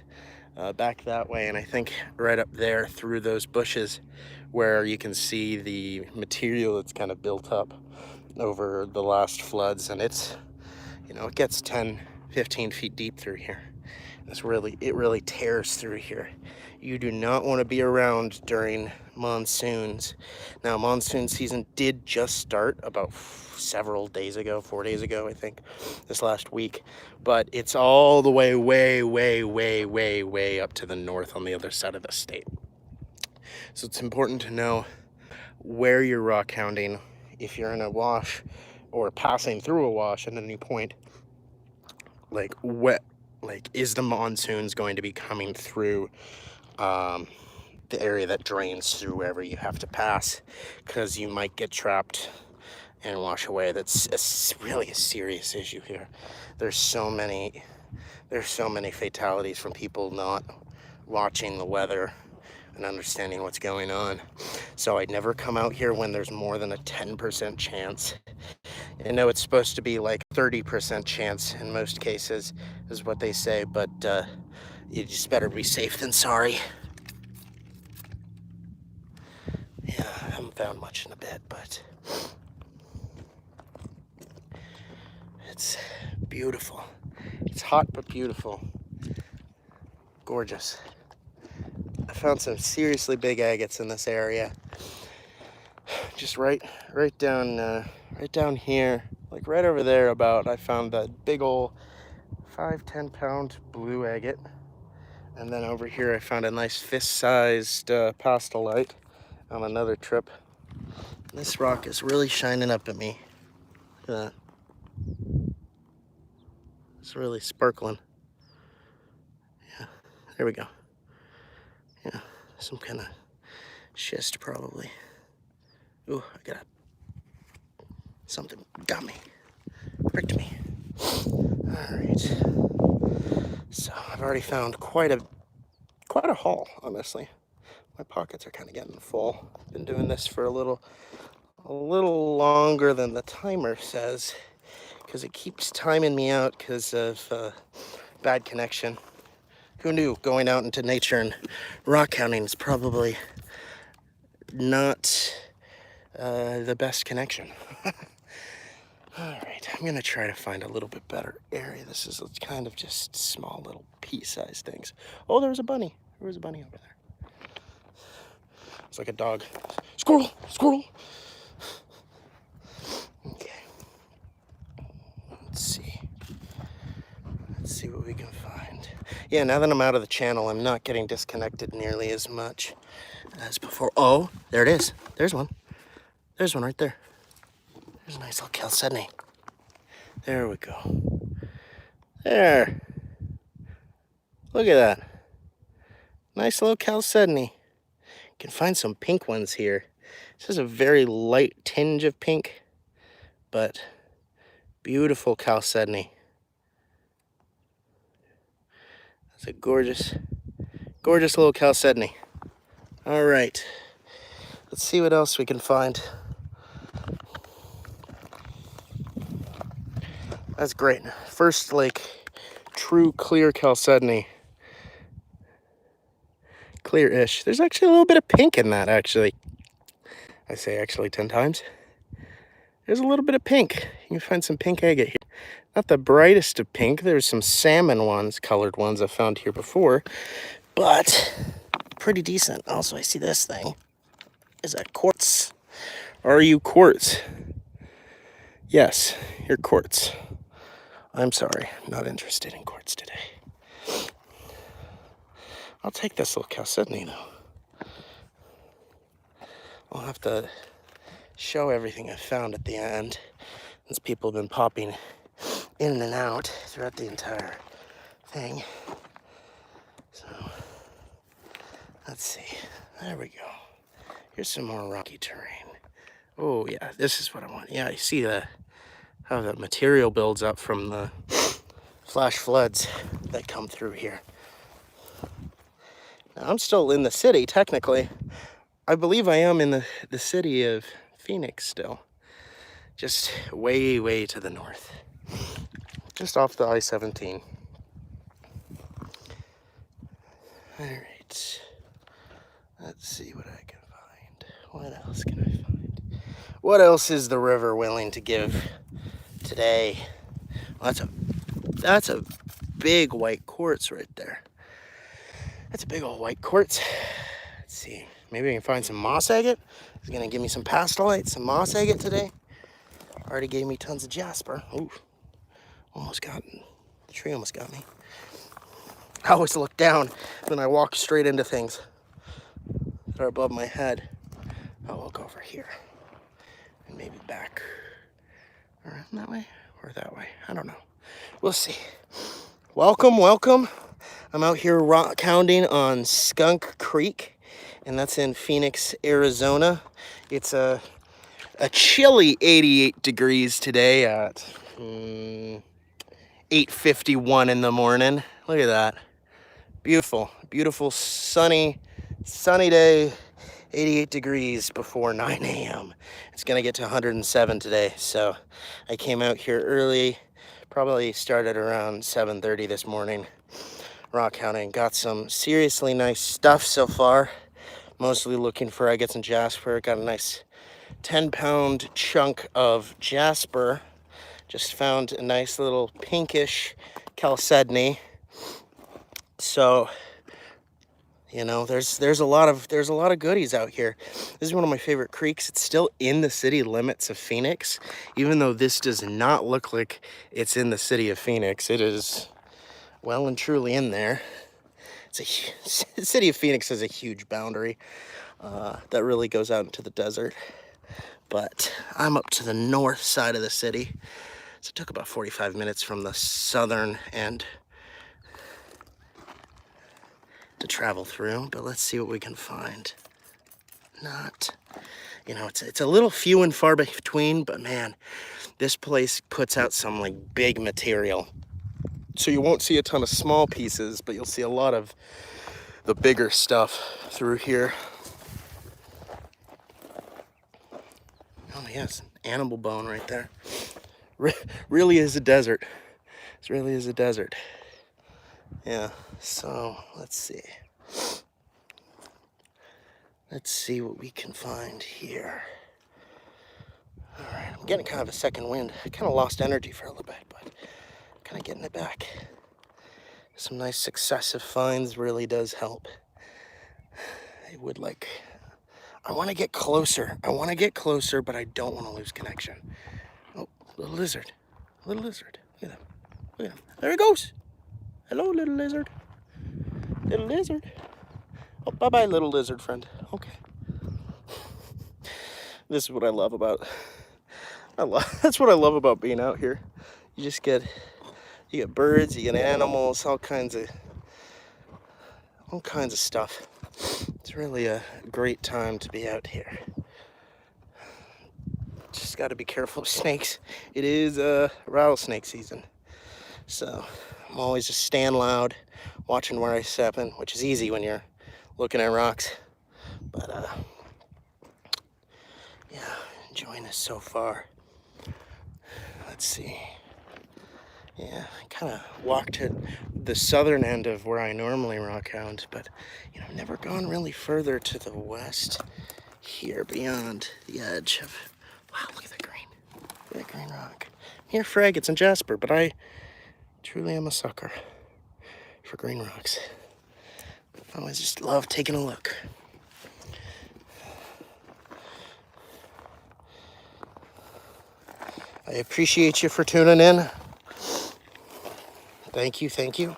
S1: back that way, and I think right up there through those bushes where you can see the material that's kind of built up over the last floods. And it's, you know, it gets 10-15 feet deep through here. It really tears through here. You do not want to be around during monsoons. Now, monsoon season did just start about several days ago, 4 days ago, I think, this last week. But it's all the way, way up to the north on the other side of the state. So it's important to know where you're rockhounding. If you're in a wash or passing through a wash at any point, like is the monsoons going to be coming through the area that drains through wherever you have to pass, because you might get trapped and wash away. That's really a serious issue here. There's so many fatalities from people not watching the weather and understanding what's going on. So I'd never come out here when there's more than a 10% chance. I know it's supposed to be like 30% chance in most cases is what they say, but you just better be safe than sorry. Yeah, I haven't found much in a bit, but it's beautiful. It's hot but beautiful. Gorgeous. I found some seriously big agates in this area. Just right down here, like right over there about, I found that big old 5-10 pound blue agate. And then over here I found a nice fist-sized pastelite on another trip. This rock is really shining up at me. Look at that. It's really sparkling. Yeah, there we go. Yeah, some kind of schist probably. Ooh, something got me, pricked me. All right. So I've already found quite a haul, honestly. My pockets are kind of getting full. Been doing this for a little longer than the timer says, because it keeps timing me out because of bad connection. Who knew going out into nature and rock hounding is probably not the best connection. All right, I'm gonna try to find a little bit better area. This is kind of just small little pea-sized things. Oh, there was a bunny. There was a bunny over there. It's like a dog. Squirrel, squirrel. Okay. Let's see. Let's see what we can find. Yeah, now that I'm out of the channel, I'm not getting disconnected nearly as much as before. Oh, there it is. There's one. There's one right there. There's a nice little chalcedony. There we go. There. Look at that. Nice little chalcedony. You can find some pink ones here. This is a very light tinge of pink, but beautiful chalcedony. That's a gorgeous, gorgeous little chalcedony. All right. Let's see what else we can find. That's great. First, like, true clear chalcedony. Clear-ish. There's actually a little bit of pink in that, actually. I say actually 10 times. There's a little bit of pink. You can find some pink agate here. Not the brightest of pink. There's some salmon ones, colored ones I found here before, but pretty decent. Also, I see this thing. Is that quartz? Are you quartz? Yes, you're quartz. I'm sorry, I'm not interested in quartz today. I'll take this little chalcedony though. I'll have to show everything I found at the end, since people have been popping in and out throughout the entire thing. So, let's see. There we go. Here's some more rocky terrain. Oh yeah, this is what I want. Yeah, you see how the material builds up from the flash floods that come through here. Now, I'm still in the city, technically. I believe I am in the city of Phoenix still. Just way, way to the north. Just off the I-17. All right. Let's see what I can find. What else can I find? What else is the river willing to give today? Well, that's a big white quartz right there. That's a big old white quartz. Let's see. Maybe I can find some moss agate. It's gonna give me some pastelite, some moss agate today. Already gave me tons of jasper. Ooh, the tree almost got me. I always look down when I walk straight into things that are above my head. Oh, I'll go over here and maybe back around that way or that way. I don't know. We'll see. Welcome, welcome. I'm out here rock hounding on Skunk Creek, and that's in Phoenix, Arizona. It's a chilly 88 degrees today at 8:51 in the morning. Look at that. Beautiful, beautiful sunny day, 88 degrees before 9 a.m. It's gonna get to 107 today, so I came out here early, probably started around 7:30 this morning, rock hounding. Got some seriously nice stuff so far, mostly looking for agates and jasper. Got a nice 10-pound chunk of jasper. Just found a nice little pinkish chalcedony. So, you know, there's a lot of goodies out here. This is one of my favorite creeks. It's still in the city limits of Phoenix, even though this does not look like it's in the city of Phoenix. It is well and truly in there. The city of Phoenix has a huge boundary that really goes out into the desert. But I'm up to the north side of the city. So it took about 45 minutes from the southern end to travel through, but let's see what we can find. Not, you know, it's a little few and far between, but man, this place puts out some like big material. So you won't see a ton of small pieces, but you'll see a lot of the bigger stuff through here. yes, animal bone right there. Really is a desert. It really is a desert. Yeah, so let's see. Let's see what we can find here. All right, I'm getting kind of a second wind. I kind of lost energy for a little bit, but kind of getting it back. Some nice successive finds really does help. I would like, I want to get closer. I want to get closer, but I don't want to lose connection. Oh, little lizard. Little lizard. Look at him. Look at him. There he goes. Hello, little lizard. Little lizard. Oh, bye-bye, little lizard friend. Okay. This is what I love about, that's what I love about being out here. You just get, you get birds, you get animals, all kinds of stuff. It's really a great time to be out here. Just got to be careful of snakes. It is rattlesnake season, so I'm always just staying loud, watching where I step in, which is easy when you're looking at rocks. But yeah, enjoying this so far. Let's see. Yeah, I kind of walked to the southern end of where I normally rock hound, but you know, I've never gone really further to the west here beyond the edge of. Wow, look at that green. Look at that green rock. I'm here for agates and jasper, but I truly am a sucker for green rocks. I always just love taking a look. I appreciate you for tuning in. Thank you, thank you.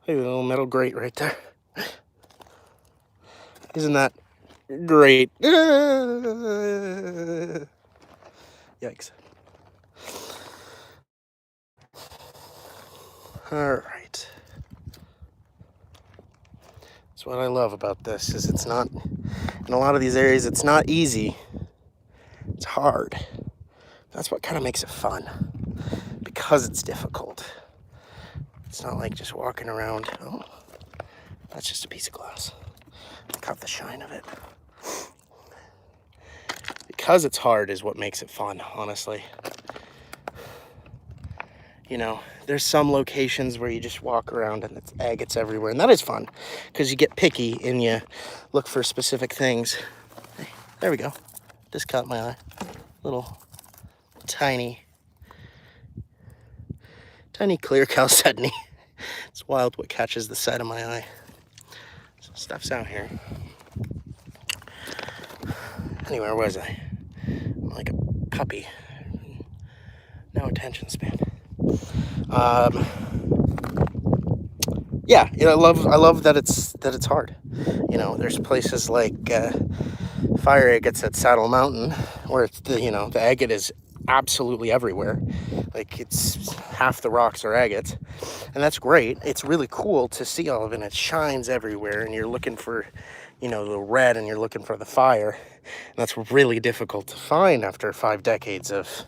S1: Look at a little metal grate right there. Isn't that great? Yikes. All right. That's what I love about this, is it's not, in a lot of these areas, it's not easy. It's hard. That's what kind of makes it fun, because it's difficult. It's not like just walking around. Oh, that's just a piece of glass. I caught the shine of it. Because it's hard is what makes it fun, honestly. You know, there's some locations where you just walk around and it's agates everywhere, and that is fun because you get picky and you look for specific things. Hey, there we go. Just caught my eye. Little tiny clear chalcedony. It's wild what catches the side of my eye. So stuff's out here. Anyway, where was I? I'm like a puppy. No attention span. Yeah, you know, I love that it's hard. You know, there's places like fire agates at Saddle Mountain where it's the agate is absolutely everywhere. Like, it's half the rocks are agates, and that's great. It's really cool to see all of it, and it shines everywhere, and you're looking for, the red, and you're looking for the fire, and that's really difficult to find after 5 decades of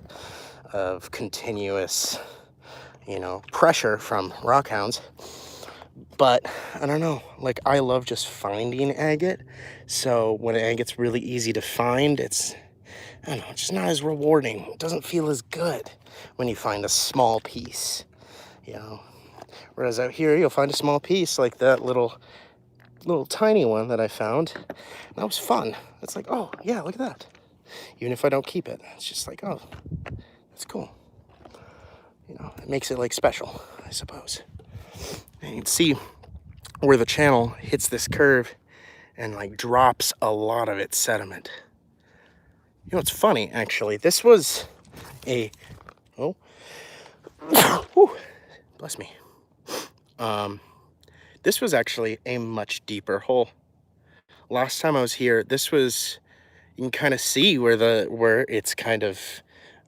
S1: continuous, pressure from rockhounds. But I don't know, like, I love just finding agate. So when agate's really easy to find, it's just not as rewarding. It doesn't feel as good when you find a small piece, Whereas out here, you'll find a small piece like that little tiny one that I found. That was fun. It's like, oh yeah, look at that. Even if I don't keep it, it's just like, oh, that's cool. It makes it like special, I suppose. And you can see where the channel hits this curve and like drops a lot of its sediment. It's funny, actually. This was whew, bless me. This was actually a much deeper hole. Last time I was here, this was, you can kind of see where it's kind of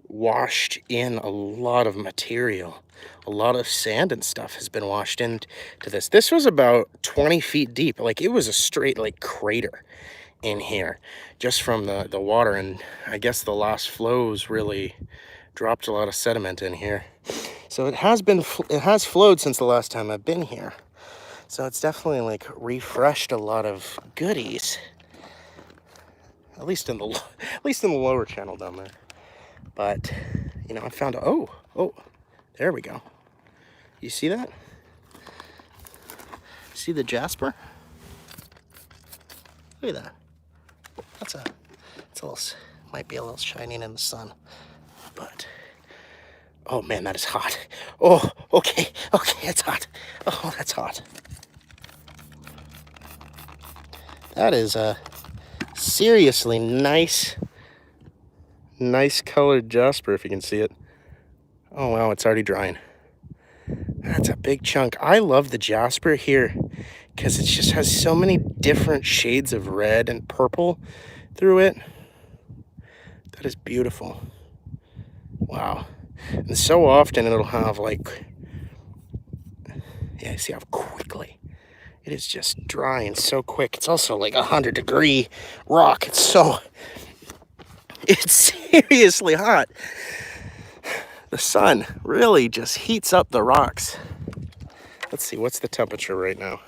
S1: washed in a lot of material. A lot of sand and stuff has been washed into this. This was about 20 feet deep. Like, it was a straight like crater in here just from the water, and I guess the last flows really dropped a lot of sediment in here. So it has flowed since the last time I've been here. So it's definitely like refreshed a lot of goodies. at least in the lower channel down there. But you know, I found oh, there we go. You see that? See the jasper? Look at that. It's a little, might be a little shining in the sun, but oh man, that is hot. Oh, okay, it's hot. Oh, that's hot. That is a seriously nice colored jasper, if you can see it. Oh wow, it's already drying. That's a big chunk. I love the jasper here because it just has so many different shades of red and purple through it. That is beautiful. Wow. And so often it'll have like, yeah, see how quickly it is just drying so quick. It's also like 100-degree rock. It's seriously hot. The sun really just heats up the rocks. Let's see, what's the temperature right now?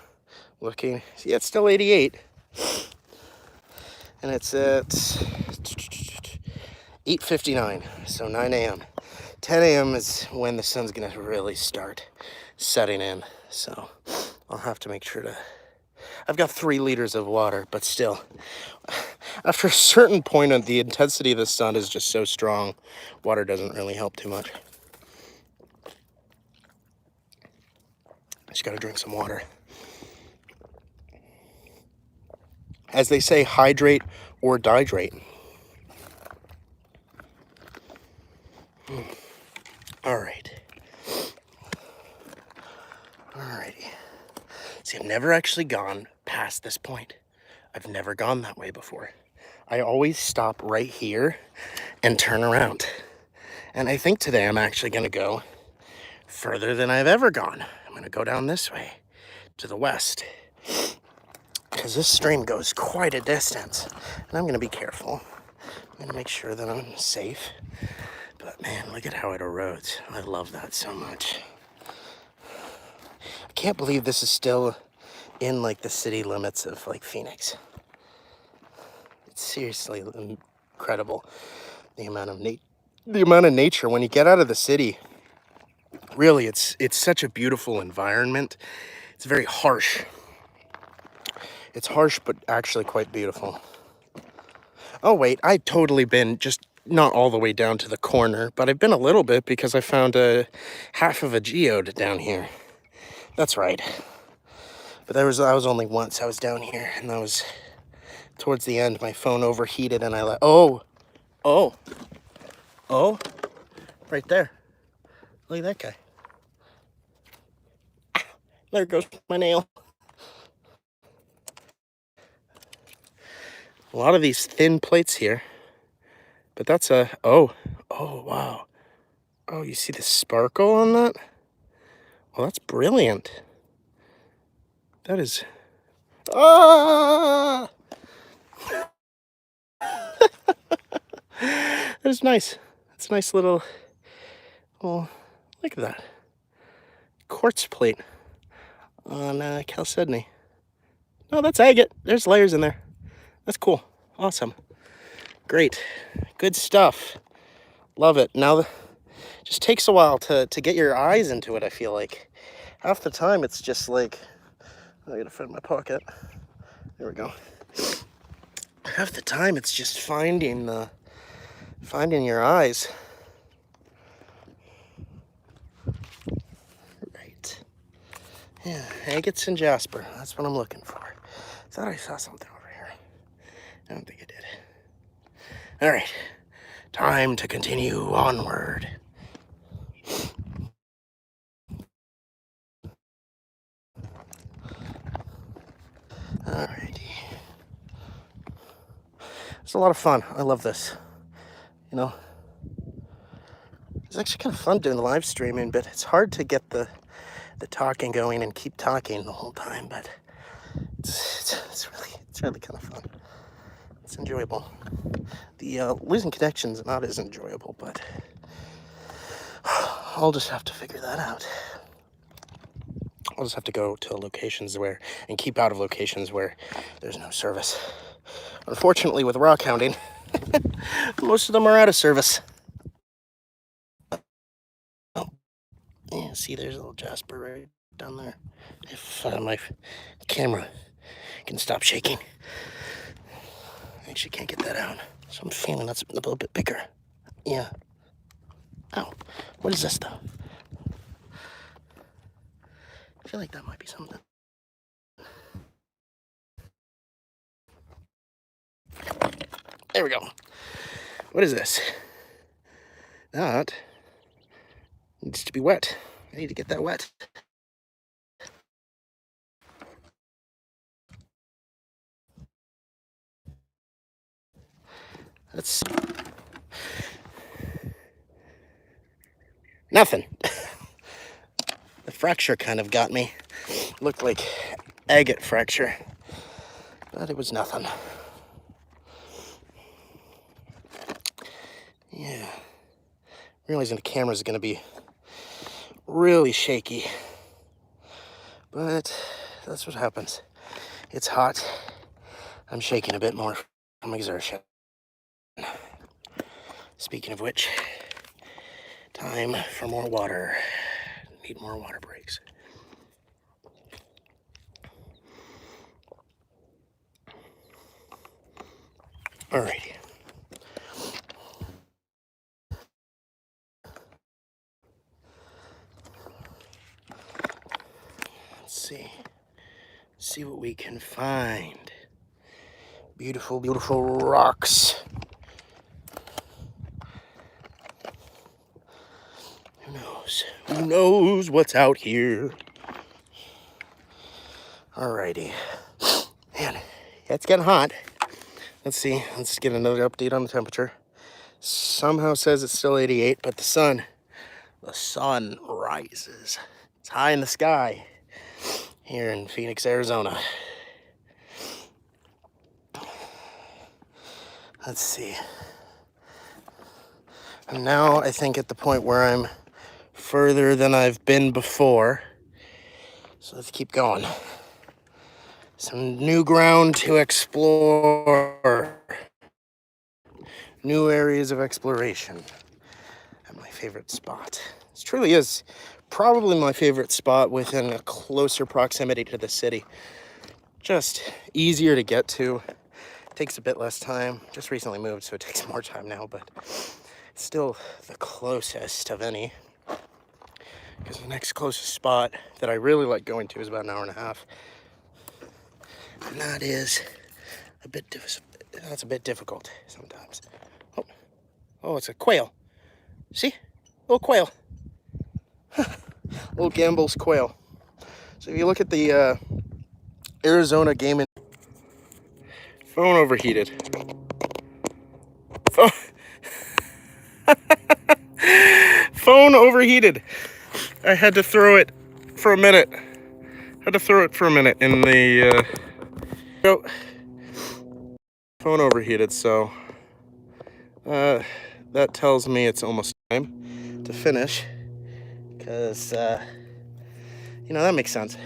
S1: Looking, yeah, it's still 88. And it's at 8:59, so 9 a.m. 10 a.m. is when the sun's gonna really start setting in. So I'll have to make sure to, I've got 3 liters of water, but still, after a certain point, the intensity of the sun is just so strong, water doesn't really help too much. Just gotta drink some water. As they say, hydrate or dihydrate. All right. Alrighty. See, I've never actually gone past this point. I've never gone that way before. I always stop right here and turn around. And I think today I'm actually gonna go further than I've ever gone. I'm gonna go down this way to the west, because this stream goes quite a distance, and I'm gonna be careful. I'm gonna make sure that I'm safe. But man, look at how it erodes. I love that so much. I can't believe this is still in like the city limits of like Phoenix. It's seriously incredible, the amount of nature when you get out of the city. Really, it's such a beautiful environment. It's very harsh. It's harsh, but actually quite beautiful. Oh wait, I've totally been just not all the way down to the corner, but I've been a little bit because I found a half of a geode down here. That's right. But I was only once. I was down here, and that was towards the end. My phone overheated, and I let oh, right there. Look at that guy. There goes my nail. A lot of these thin plates here, but that's a, oh, wow. Oh, you see the sparkle on that? Well, that's brilliant. That is, ah! That is nice. It's a nice little, well, look at that. Quartz plate on chalcedony. Oh, that's agate. There's layers in there. That's cool. Awesome. Great. Good stuff. Love it. Now, just takes a while to get your eyes into it, I feel like. Half the time, it's just like, I gotta find my pocket. There we go. Half the time, it's just finding your eyes. Right. Yeah, agates and jasper. That's what I'm looking for. Thought I saw something over here. I don't think I did. All right. Time to continue onward. Alrighty. It's a lot of fun. I love this. You know, it's actually kind of fun doing the live streaming, but it's hard to get the talking going and keep talking the whole time. But it's really kind of fun. It's enjoyable. The losing connections is not as enjoyable, but I'll just have to figure that out. I'll just have to go to locations and keep out of locations where there's no service, Unfortunately, with rock hounding, most of them are out of service. Oh, yeah, see, there's a little jasper right down there. If my camera can stop shaking. I actually can't get that out. So I'm feeling that's a little bit bigger. Yeah. Ow. What is this though? I feel like that might be something. There we go. What is this? That needs to be wet. I need to get that wet. That's nothing. The fracture kind of got me. Looked like agate fracture, but it was nothing. Yeah. Realizing the camera is going to be really shaky, but that's what happens. It's hot. I'm shaking a bit more from exertion. Speaking of which, time for more water. Need more water breaks. Alrighty. Let's see what we can find. Beautiful, beautiful rocks. Who knows? Who knows what's out here? Alrighty. Man, it's getting hot. Let's see. Let's get another update on the temperature. Somehow says it's still 88, but the sun rises. It's high in the sky here in Phoenix, Arizona. Let's see. I'm now, I think, at the point where I'm further than I've been before. So let's keep going. Some new ground to explore. New areas of exploration. At my favorite spot. This truly is probably my favorite spot within a closer proximity to the city. Just easier to get to. Takes a bit less time. Just recently moved, so it takes more time now, but it's still the closest of any. Because the next closest spot that I really like going to is about an hour and a half. And that is a bit difficult sometimes. Oh, it's a quail. See? Little quail. Little Gamble's quail. So if you look at the Arizona game, phone overheated. Phone overheated. I had to throw it for a minute. In the phone overheated, so that tells me it's almost time to finish, because that makes sense.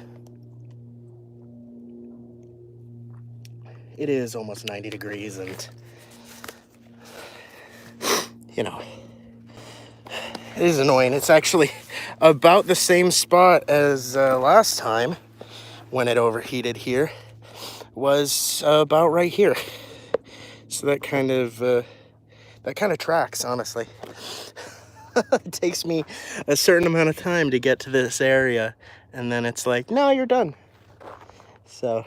S1: It is almost 90 degrees, and it is annoying. It's actually about the same spot as last time when it overheated here. Was about right here. So that kind of tracks, honestly. It takes me a certain amount of time to get to this area, and then it's like, no, you're done. So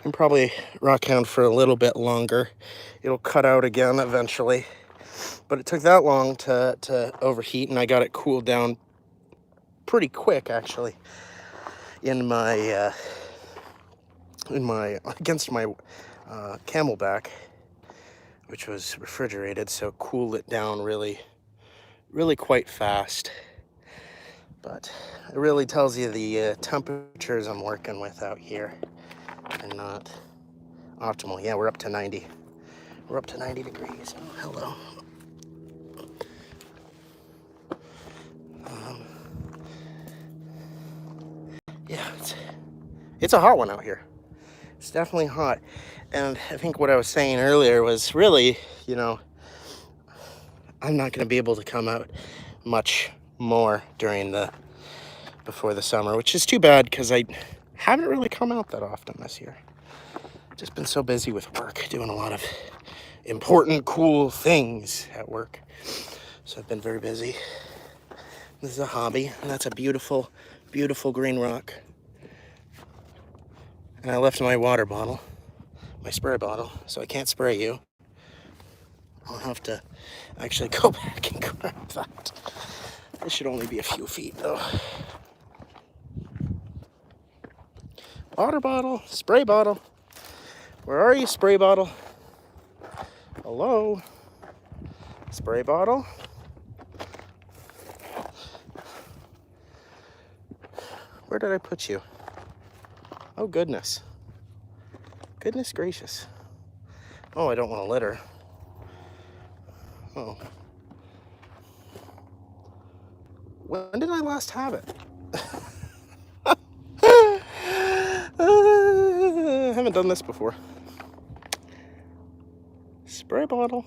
S1: I'm probably rockhound for a little bit longer. It'll cut out again eventually. But it took that long to overheat, and I got it cooled down pretty quick, actually, in my against my Camelback, which was refrigerated, so cooled it down really quite fast. But it really tells you the temperatures I'm working with out here are not optimal. Yeah, we're up to 90. We're up to 90 degrees. Oh, hello. Yeah, it's a hot one out here. It's definitely hot. And I think what I was saying earlier was really, you know, I'm not going to be able to come out much more before the summer, which is too bad because I haven't really come out that often this year. Just been so busy with work, doing a lot of important, cool things at work. So I've been very busy. This is a hobby, and that's a beautiful, beautiful green rock. And I left my water bottle, my spray bottle, so I can't spray you. I'll have to actually go back and grab that. This should only be a few feet, though. Water bottle, spray bottle. Where are you, spray bottle? Hello? Spray bottle? Where did I put you? Oh, goodness. Goodness gracious. Oh, I don't want to litter. Oh. When did I last have it? I haven't done this before. Spray bottle.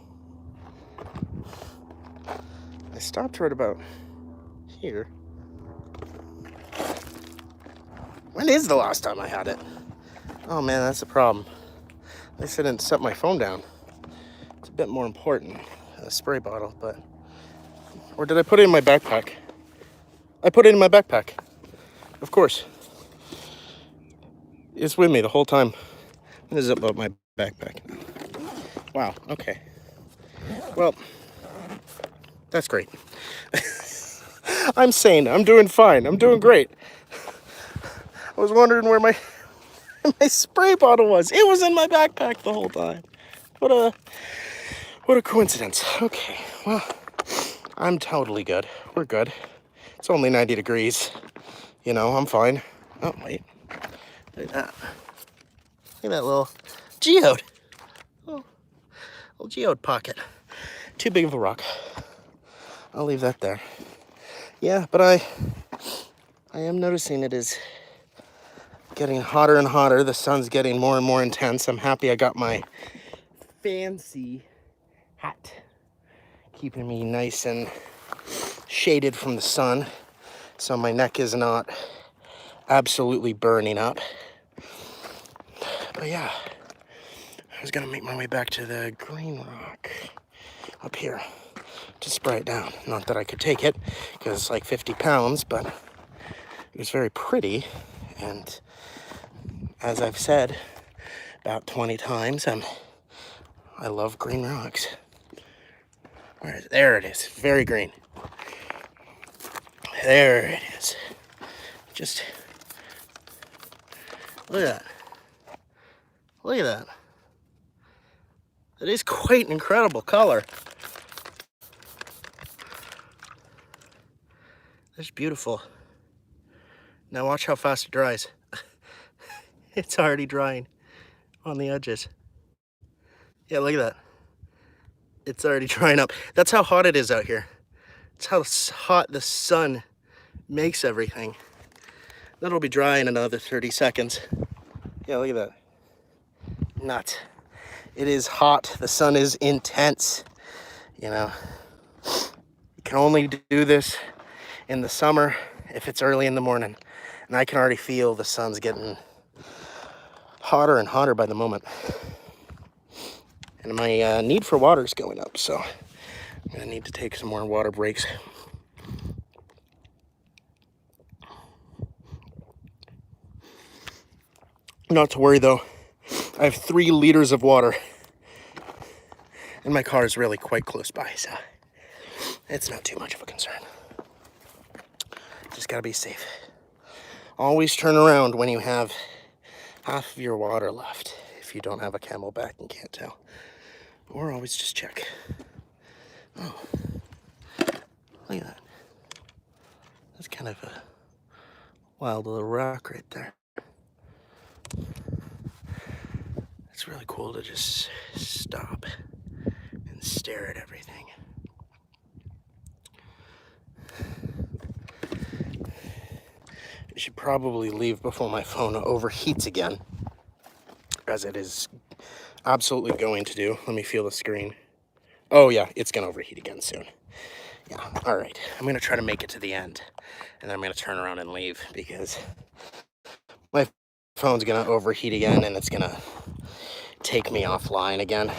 S1: I stopped right about here. When is the last time I had it? Oh man, that's the problem. At least I didn't set my phone down. It's a bit more important than a spray bottle, but... Or did I put it in my backpack? I put it in my backpack. Of course. It's with me the whole time. This is about my backpack. Wow, okay. Well, that's great. I'm sane. I'm doing fine. I'm doing great. I was wondering where my spray bottle was. It was in my backpack the whole time. What a coincidence. Okay, well, I'm totally good. We're good. It's only 90 degrees. You know, I'm fine. Oh, wait. Look at that. Look at that little geode. Oh, little geode pocket. Too big of a rock. I'll leave that there. Yeah, but I am noticing it is getting hotter and hotter. The sun's getting more and more intense. I'm happy I got my fancy hat keeping me nice and shaded from the sun, so my neck is not absolutely burning up. But yeah, I was gonna make my way back to the green rock up here to spray it down. Not that I could take it because it's like 50 pounds, but it was very pretty. And as I've said about 20 times, I love green rocks. There it is, very green. There it is. Just look at that. Look at that. It is quite an incredible color. It's beautiful. Now watch how fast it dries. It's already drying on the edges. Yeah, look at that. It's already drying up. That's how hot it is out here. It's how hot the sun makes everything. That'll be dry in another 30 seconds. Yeah, look at that. Nuts. It is hot. The sun is intense. You know, you can only do this in the summer if it's early in the morning. And I can already feel the sun's getting hotter and hotter by the moment. And my need for water is going up, so I'm gonna need to take some more water breaks. Not to worry though, I have 3 liters of water. And my car is really quite close by, so it's not too much of a concern. Just gotta be safe. Always turn around when you have half of your water left, if you don't have a Camelback and can't tell. Or always just check. Oh, look at that. That's kind of a wild little rock right there. It's really cool to just stop and stare at everything. I should probably leave before my phone overheats again. as it is absolutely going to do. Let me feel the screen. Oh yeah, it's gonna overheat again soon. Yeah, all right. I'm gonna try to make it to the end, and then I'm gonna turn around and leave because my phone's gonna overheat again and it's gonna take me offline again.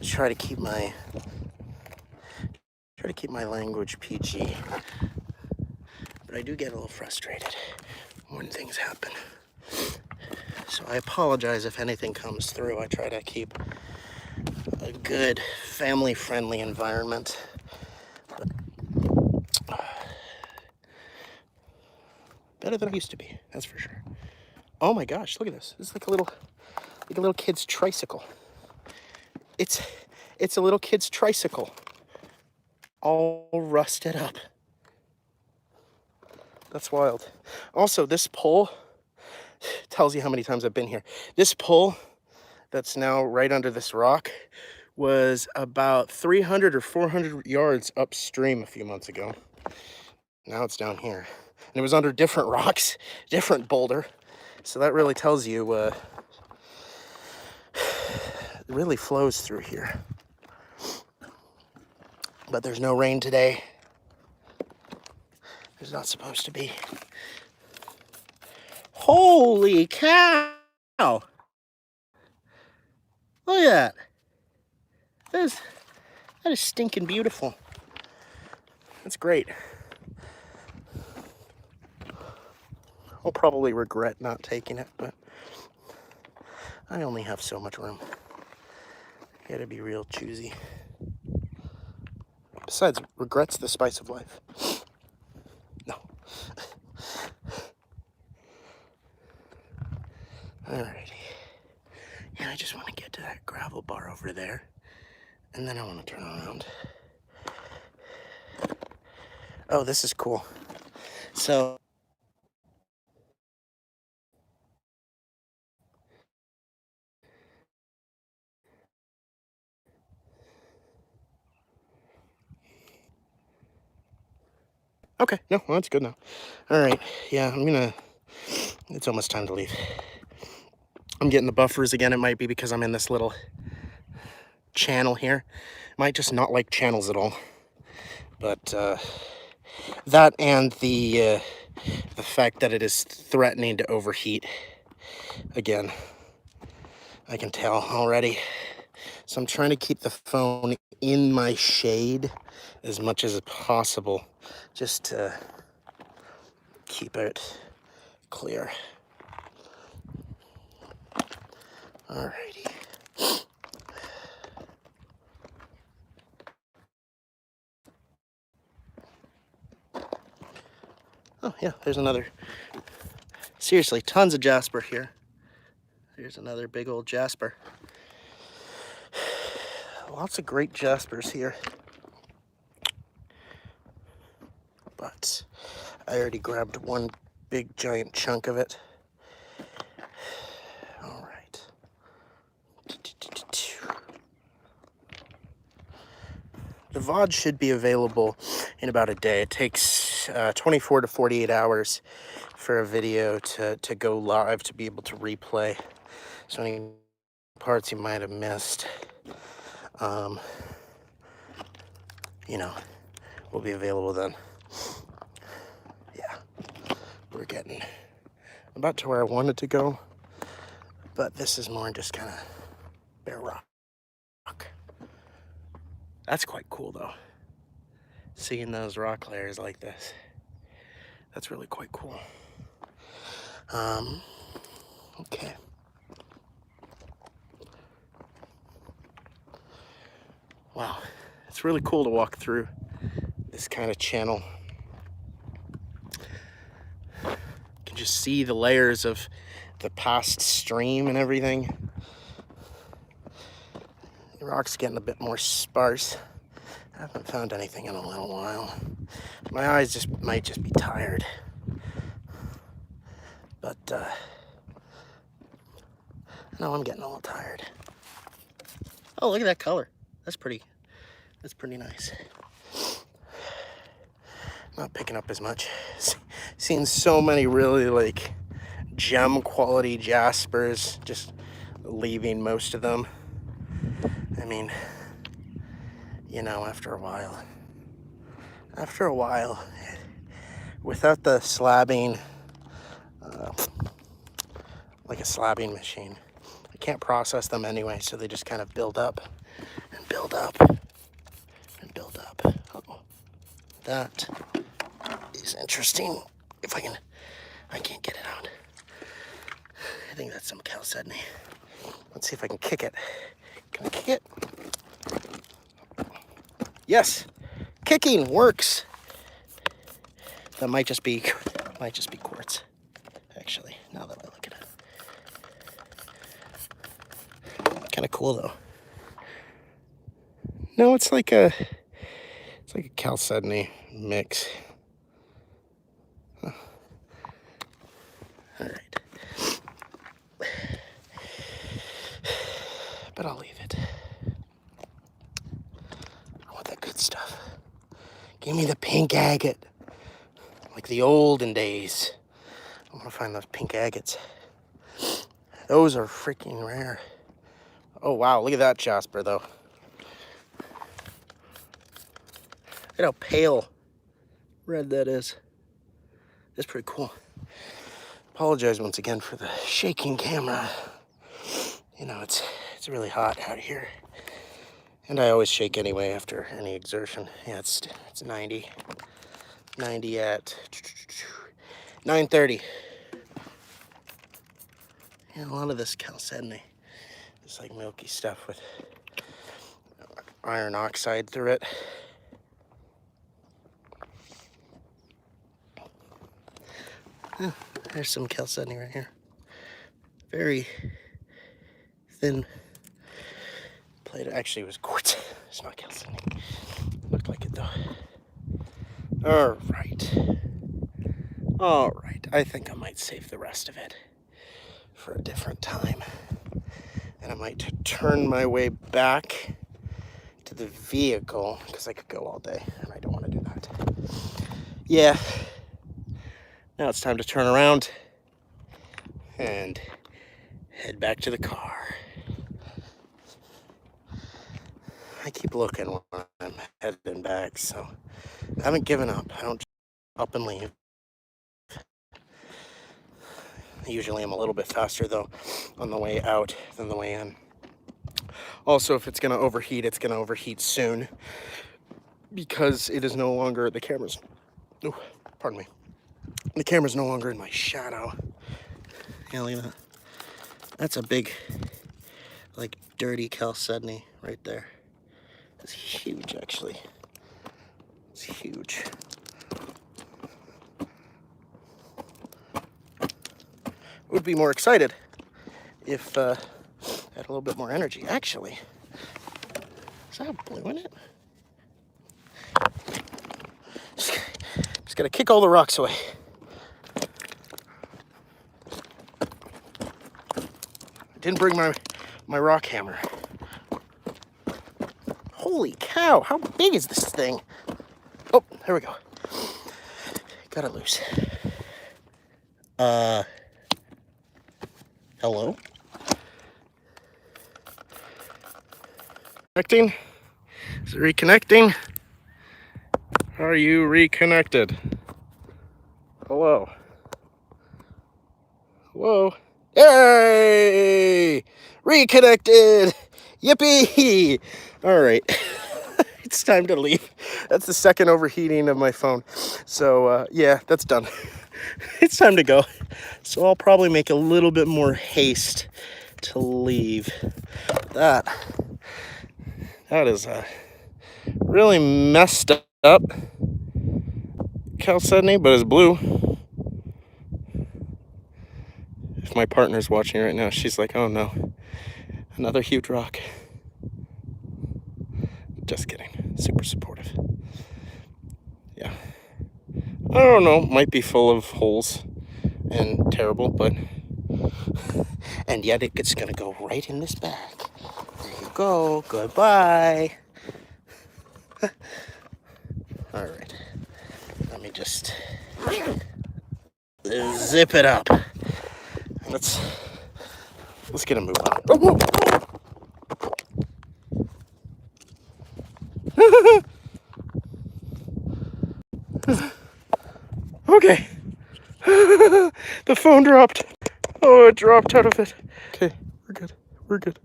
S1: Try to keep my language PG, but I do get a little frustrated when things happen. So I apologize if anything comes through. I try to keep a good family-friendly environment. But better than I used to be, that's for sure. Oh my gosh, look at this. This is like a little kid's tricycle. It's a little kid's tricycle, all rusted up. That's wild. Also, this pole tells you how many times I've been here. This pole that's now right under this rock was about 300 or 400 yards upstream a few months ago. Now it's down here. And it was under different rocks, different boulder. So that really tells you it really flows through here. But there's no rain today. There's not supposed to be. Holy cow! Look at that. That is stinking beautiful. That's great. I'll probably regret not taking it, but I only have so much room. I gotta be real choosy. Besides, regret's the spice of life. No. Alrighty. Yeah, I just want to get to that gravel bar over there, and then I want to turn around. Oh, this is cool. So, okay, no, well, that's good now. All right, yeah, it's almost time to leave. I'm getting the buffers again. It might be because I'm in this little channel here. Might just not like channels at all. But that and the fact that it is threatening to overheat again, I can tell already. So I'm trying to keep the phone in my shade as much as possible, just to keep it clear. Alrighty. Oh yeah, there's another. Seriously, tons of jasper here. Here's another big old jasper. Lots of great jaspers here. But I already grabbed one big giant chunk of it. All right. The VOD should be available in about a day. It takes 24 to 48 hours for a video to go live, to be able to replay. So any parts you might have missed, you know, will be available then. Yeah, we're getting about to where I wanted to go, but this is more just kind of bare rock. That's quite cool though. Seeing those rock layers like this, that's really quite cool. Okay. Wow, it's really cool to walk through this kind of channel. You can just see the layers of the past stream and everything. The rock's getting a bit more sparse. I haven't found anything in a little while. My eyes might just be tired. But no, I'm getting a little tired. Oh, look at that color. That's pretty nice. Not picking up as much. Seen so many really like gem quality jaspers, just leaving most of them. I mean, you know, after a while, without the slabbing, like a slabbing machine, I can't process them anyway, so they just kind of build up and build up and build up. Uh-oh. That is interesting. If I can't get it out. I think that's some chalcedony. Let's see if I can kick it. Can I kick it? Yes, kicking works. That might just be quartz, actually, now that I look at it. Kind of cool though. No, it's like a chalcedony mix. Huh. All right. But I'll leave it. I want that good stuff. Give me the pink agate. Like the olden days. I want to find those pink agates. Those are freaking rare. Oh wow, look at that jasper though. Look at how pale red that is. It's pretty cool. Apologize once again for the shaking camera. You know, it's really hot out here. And I always shake anyway after any exertion. Yeah, it's 90. 90 at 9:30. Yeah, a lot of this chalcedony. It's like milky stuff with iron oxide through it. Oh, there's some chalcedony right here. Very thin plate. Actually, it was quartz. It's not chalcedony. Looked like it though. All right. All right. I think I might save the rest of it for a different time. And I might turn my way back to the vehicle because I could go all day and I don't want to do that. Yeah. Now it's time to turn around and head back to the car. I keep looking when I'm heading back, so I haven't given up. I don't up and leave. Usually I'm a little bit faster though on the way out than the way in. Also, if it's gonna overheat, it's gonna overheat soon because it is no longer, the camera's, oh, pardon me. The camera's no longer in my shadow. Yeah, look at that. That's a big, like, dirty chalcedony right there. It's huge, actually. It's huge. Would be more excited if I had a little bit more energy. Actually, is that blue in it? Just gotta kick all the rocks away. Didn't bring my rock hammer. Holy cow, how big is this thing? Oh, there we go. Got it loose. Hello? Connecting? Is it reconnecting? Are you reconnected? Hello? Hello? Yay! Reconnected! Yippee! All right. It's time to leave. That's the second overheating of my phone. So, yeah, that's done. It's time to go. So I'll probably make a little bit more haste to leave. That is really messed up chalcedony, but it's blue. If my partner's watching right now, she's like, oh no, another huge rock. Just kidding. Super supportive. Yeah. I don't know, might be full of holes and terrible, but and yet it's gonna go right in this bag. There you go. Goodbye. All right. Let me zip it up. Let's get a move on. Oh, okay. The phone dropped. Oh, it dropped out of it. Okay, we're good. We're good.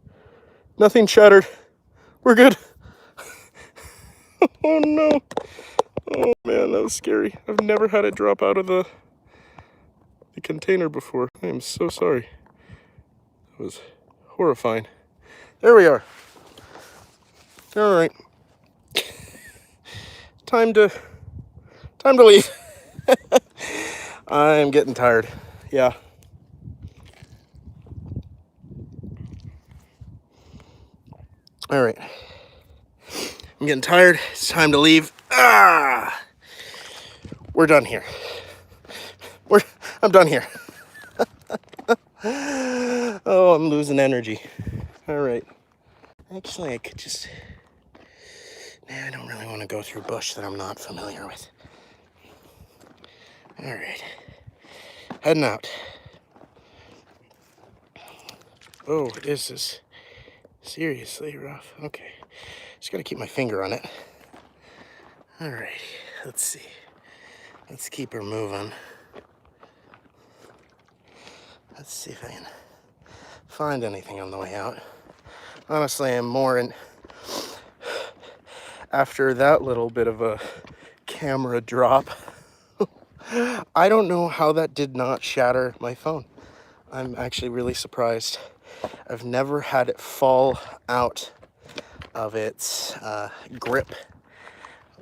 S1: Nothing shattered. We're good. Oh no. Oh man, that was scary. I've never had it drop out of the container before. I am so sorry. It was horrifying. There we are. All right. Time to leave. I'm getting tired. Yeah. All right. I'm getting tired. It's time to leave. We're done here. I'm done here. Oh, I'm losing energy. All right. Actually, I could just... Nah, I don't really want to go through bush that I'm not familiar with. All right. Heading out. Oh, this is seriously rough. Okay. Just gotta keep my finger on it. All right. Let's see. Let's keep her moving. Let's see if I can find anything on the way out. Honestly, I'm more in... After that little bit of a camera drop, I don't know how that did not shatter my phone. I'm actually really surprised. I've never had it fall out of its grip,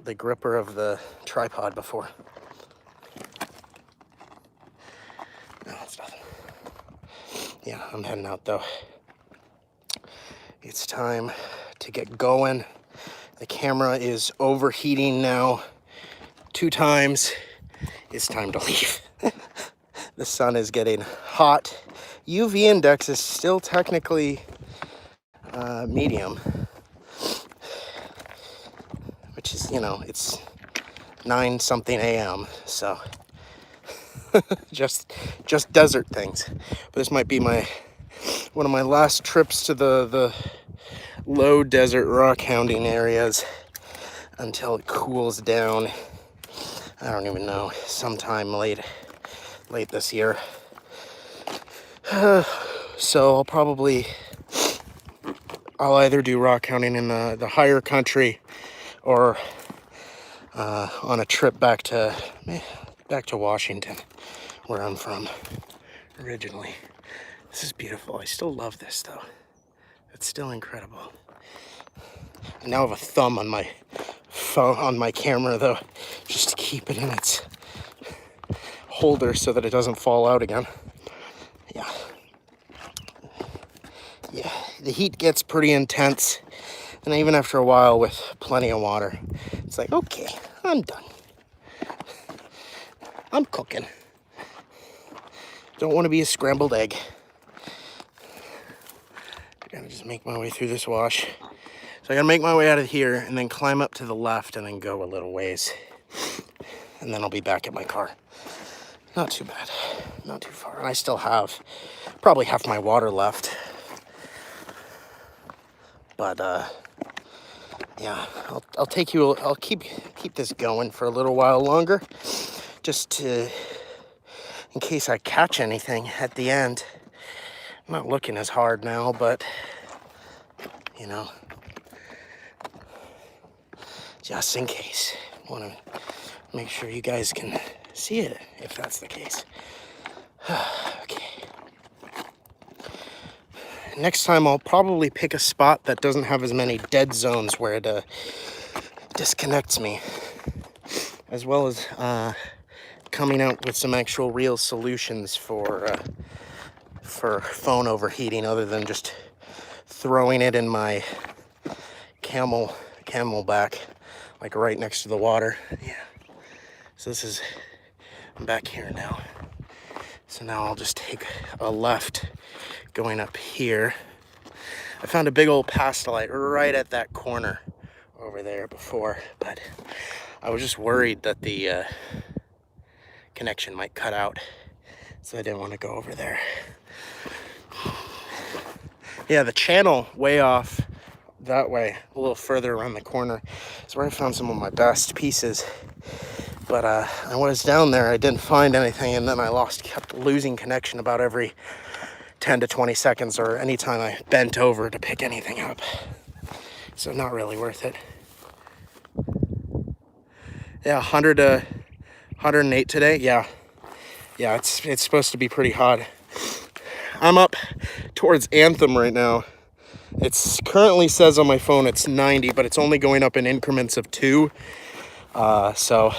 S1: the gripper of the tripod before. No, it's nothing. Yeah, I'm heading out though. It's time to get going. The camera is overheating now 2 times. It's time to leave. The sun is getting hot. UV index is still technically medium, which is, you know, it's 9 something a.m. So just desert things. But this might be one of my last trips to the low desert rock hounding areas until it cools down. I don't even know, sometime late this year. So I'll either do rock hounding in the higher country or on a trip back to Washington, where I'm from originally. This is beautiful. I still love this though. It's still incredible. I now have a thumb on my phone, on my camera though, just to keep it in its holder so that it doesn't fall out again. Yeah, the heat gets pretty intense, and even after a while with plenty of water, it's like, okay, I'm done. I'm cooking. Don't want to be a scrambled egg. I gotta just make my way through this wash. So I gotta make my way out of here and then climb up to the left and then go a little ways. And then I'll be back at my car. Not too bad, not too far. And I still have probably half my water left. But yeah, I'll keep this going for a little while longer, just in case I catch anything at the end. I'm not looking as hard now, but you know, just in case. I want to make sure you guys can see it if that's the case. Okay. Next time I'll probably pick a spot that doesn't have as many dead zones where it disconnects me, as well as coming out with some actual real solutions for phone overheating, other than just throwing it in my camelback, like right next to the water. Yeah. So I'm back here now. So now I'll just take a left going up here. I found a big old pastelite right at that corner over there before, but I was just worried that the connection might cut out. so I didn't want to go over there. Yeah, the channel way off that way, a little further around the corner, is where I found some of my best pieces. But I was down there, I didn't find anything, and then I kept losing connection about every 10 to 20 seconds, or anytime I bent over to pick anything up. So not really worth it. Yeah, 100 to 108 today. Yeah, it's supposed to be pretty hot. I'm up towards Anthem right now. It's currently says on my phone it's 90, but it's only going up in increments of 2. So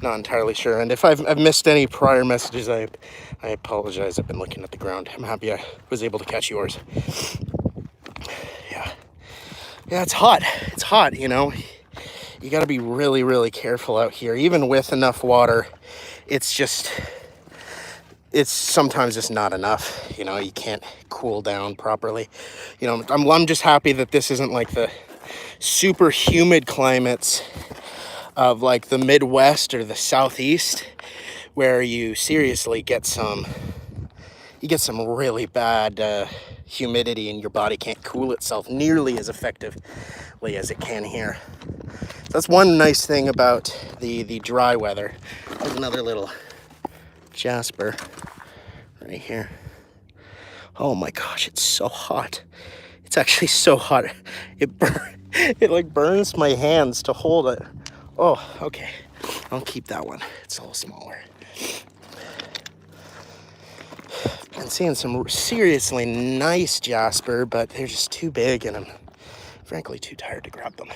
S1: not entirely sure. And if I've missed any prior messages, I apologize. I've been looking at the ground. I'm happy I was able to catch yours. Yeah, it's hot. It's hot, you know. You got to be really, really careful out here. Even with enough water, it's sometimes just not enough. You know, you can't cool down properly. You know, I'm just happy that this isn't like the super humid climates of like the Midwest or the Southeast, where you seriously get some really bad humidity, and your body can't cool itself nearly as effectively as it can here. That's one nice thing about the dry weather. There's another little jasper right here. Oh my gosh, it's so hot. It's actually so hot. It like burns my hands to hold it. Oh, okay. I'll keep that one. It's a little smaller. I'm seeing some seriously nice jasper, but they're just too big, and I'm frankly too tired to grab them,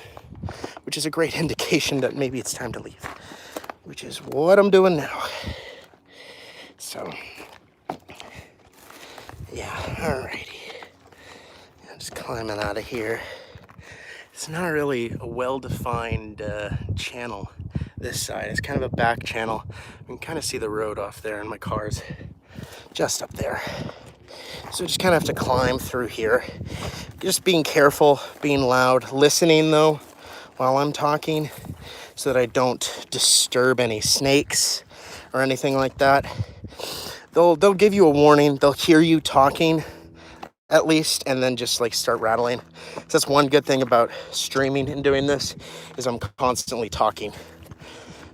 S1: which is a great indication that maybe it's time to leave, which is what I'm doing now. So, yeah, alrighty. I'm just climbing out of here. It's not really a well-defined channel this side. It's kind of a back channel. You can kind of see the road off there, and my car's just up there. So just kind of have to climb through here. Just being careful, being loud, listening though while I'm talking, so that I don't disturb any snakes or anything like that. They'll give you a warning. They'll hear you talking at least, and then just like start rattling. So that's one good thing about streaming and doing this, is I'm constantly talking.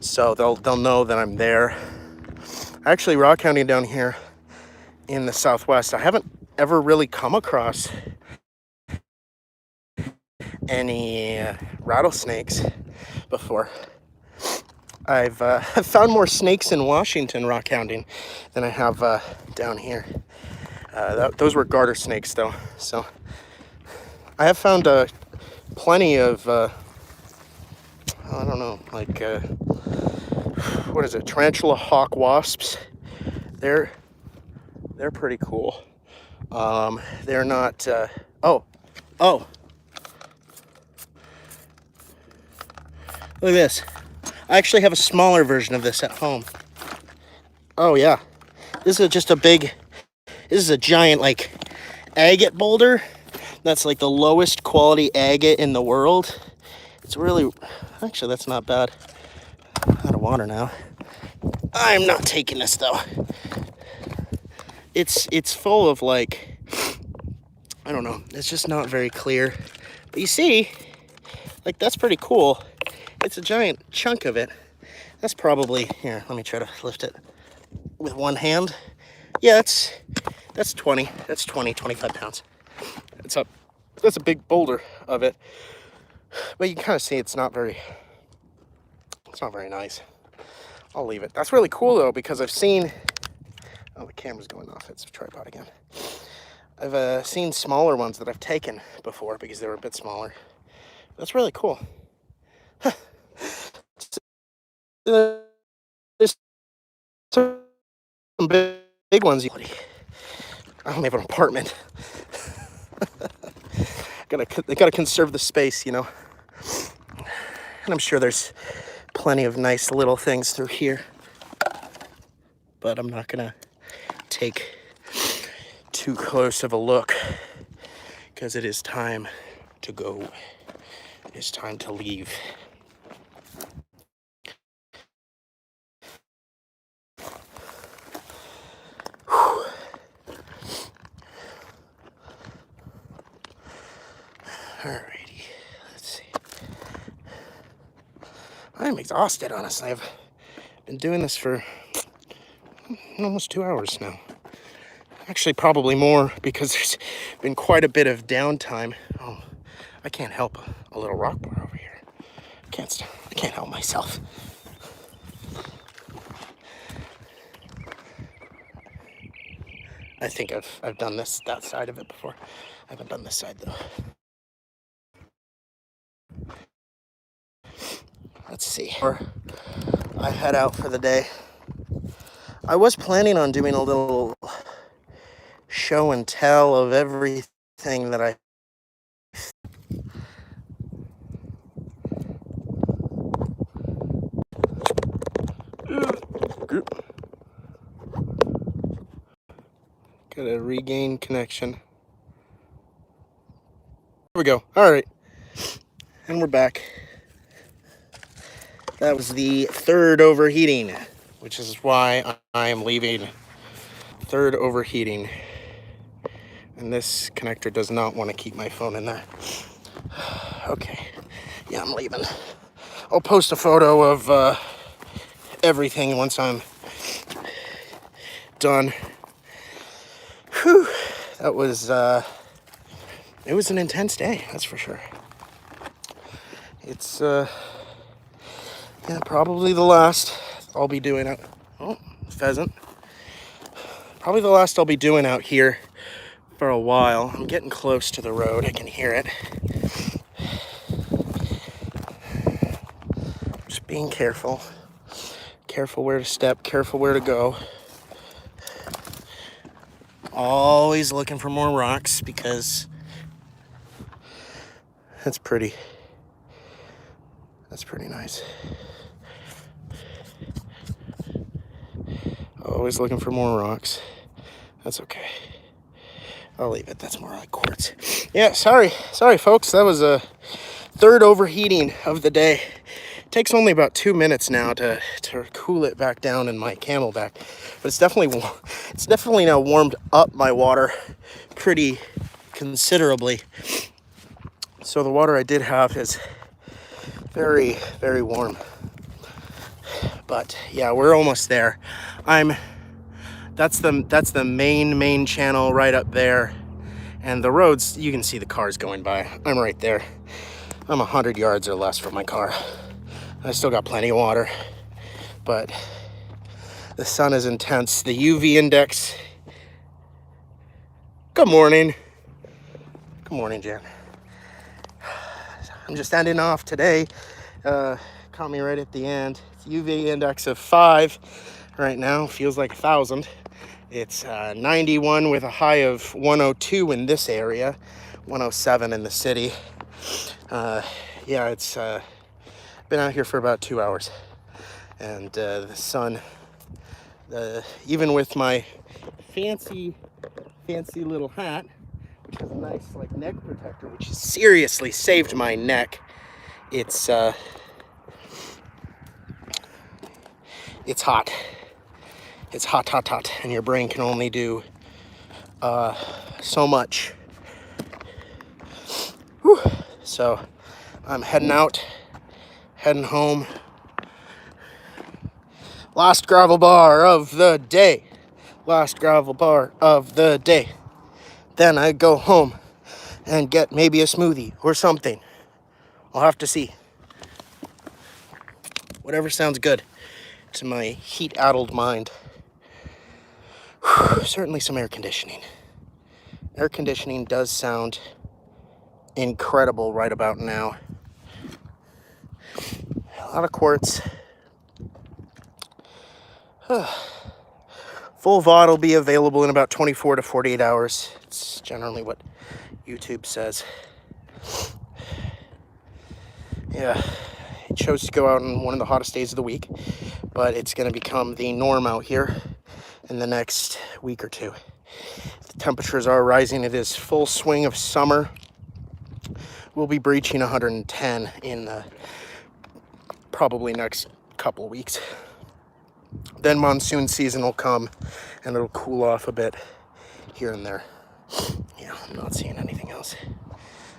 S1: So they'll know that I'm there. Actually, rockhounding down here in the Southwest, I haven't ever really come across any rattlesnakes before. I've found more snakes in Washington rockhounding than I have down here. Those were garter snakes though. So I have found plenty of, I don't know, like, what is it? Tarantula hawk wasps. They're pretty cool. They're not, oh. Look at this. I actually have a smaller version of this at home. Oh yeah. This is a giant like agate boulder. That's like the lowest quality agate in the world. It's really, actually that's not bad. Out of water now. I'm not taking this though. It's full of like, I don't know, it's just not very clear. But you see, like that's pretty cool. It's a giant chunk of it. That's probably, here, let me try to lift it with one hand. Yeah, that's 25 pounds. That's a big boulder of it. But you can kind of see it's not very nice. I'll leave it. That's really cool though, because I've seen, oh, the camera's going off. It's a tripod again. I've seen smaller ones that I've taken before because they were a bit smaller. That's really cool. There's some big ones. I don't have an apartment. Gotta conserve the space, you know. And I'm sure there's plenty of nice little things through here, but I'm not gonna take too close of a look because it is time to go. It is time to leave. Alrighty, let's see. I'm exhausted, honestly. I've been doing this for almost 2 hours now. Actually, probably more, because there's been quite a bit of downtime. Oh, I can't help a little rock bar over here. I can't help myself. I think I've done that side of it before. I haven't done this side though. Let's see. Or I head out for the day. I was planning on doing a little show and tell of everything that I gotta regain connection. There we go. All right, and we're back. That was the third overheating, which is why I am leaving. Third overheating, and this connector does not want to keep my phone in there. Okay, yeah, I'm leaving. I'll post a photo of everything once I'm done. Whew, that was it was an intense day, that's for sure. It's yeah, probably the last I'll be doing out. Oh, pheasant. Probably the last I'll be doing out here for a while. I'm getting close to the road. I can hear it. Just being careful. Careful where to step, careful where to go. Always looking for more rocks, because that's pretty nice. Always looking for more rocks. That's okay. I'll leave it. That's more like quartz. Yeah, sorry folks. That was a third overheating of the day. It takes only about 2 minutes now to cool it back down in my Camelback, but it's definitely now warmed up my water pretty considerably. So the water I did have is very, very warm. But yeah, we're almost there. That's the main channel right up there, and the roads, you can see the cars going by. I'm right there. I'm 100 yards or less from my car. I still got plenty of water, but the sun is intense. The UV index. Good morning. Good morning, Jan. I'm just ending off today. Caught me right at the end. It's UV index of 5 right now. Feels like 1,000. It's 91 with a high of 102 in this area, 107 in the city. Yeah, it's been out here for about 2 hours, and the sun, even with my fancy little hat, which has a nice like neck protector, which has seriously saved my neck, it's hot. It's hot, and your brain can only do so much. Whew. So I'm heading out, heading home. Last gravel bar of the day. Last gravel bar of the day. Then I go home and get maybe a smoothie or something. I'll have to see. Whatever sounds good to my heat-addled mind. Certainly some air conditioning. Air conditioning does sound incredible right about now. A lot of quartz. Full VOD will be available in about 24 to 48 hours. It's generally what YouTube says. Yeah, I chose to go out on one of the hottest days of the week, but it's going to become the norm out here in the next week or two. The temperatures are rising. It is full swing of summer. We'll be breaching 110 in the probably next couple of weeks. Then monsoon season will come and it'll cool off a bit here and there. Yeah, I'm not seeing anything else.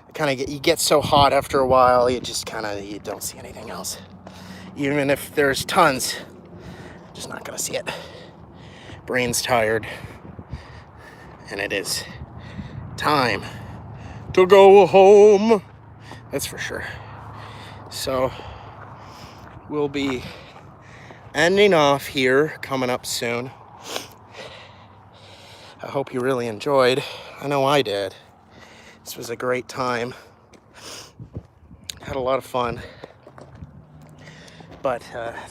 S1: I you get so hot after a while, you don't see anything else. Even if there's tons, just not gonna see it. Brain's tired, and it is time to go home. That's for sure. So we'll be ending off here, coming up soon. I hope you really enjoyed. I know I did. This was a great time. Had a lot of fun. But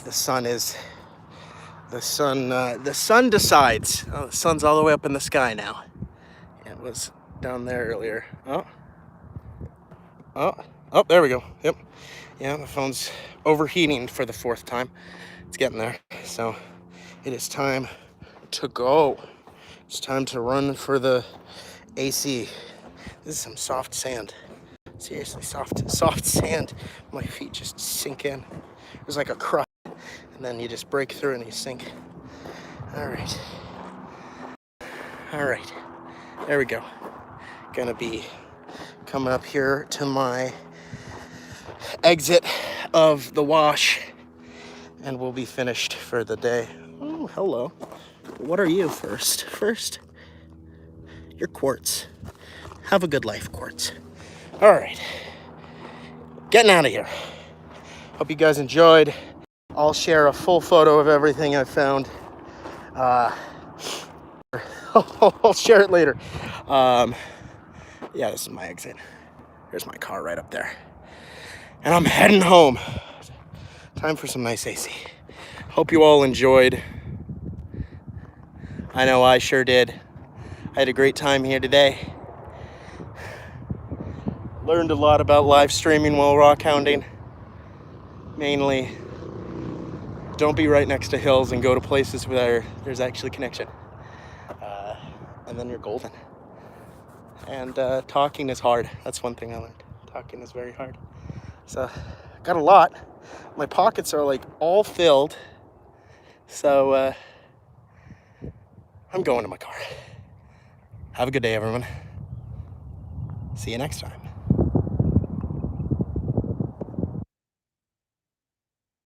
S1: the sun decides. Oh, the sun's all the way up in the sky now. It was down there earlier. Oh, there we go. Yep. Yeah, the phone's overheating for the 4th time. It's getting there. So it is time to go. It's time to run for the AC. This is some soft sand. Seriously, soft sand. My feet just sink in. There's like a crust, and then you just break through and you sink. All right. There we go. Gonna be coming up here to my exit of the wash, and we'll be finished for the day. Oh, hello. What are you first? You're Quartz. Have a good life, Quartz. All right. Getting out of here. Hope you guys enjoyed. I'll share a full photo of everything I found. I'll share it later. Yeah, this is my exit. There's my car right up there. And I'm heading home. Time for some nice AC. Hope you all enjoyed. I know I sure did. I had a great time here today. Learned a lot about live streaming while rock hounding. Mainly, don't be right next to hills and go to places where there's actually connection. And then you're golden. And talking is hard. That's one thing I learned. Talking is very hard. So, got a lot. My pockets are like all filled. So, I'm going to my car. Have a good day, everyone. See you next time.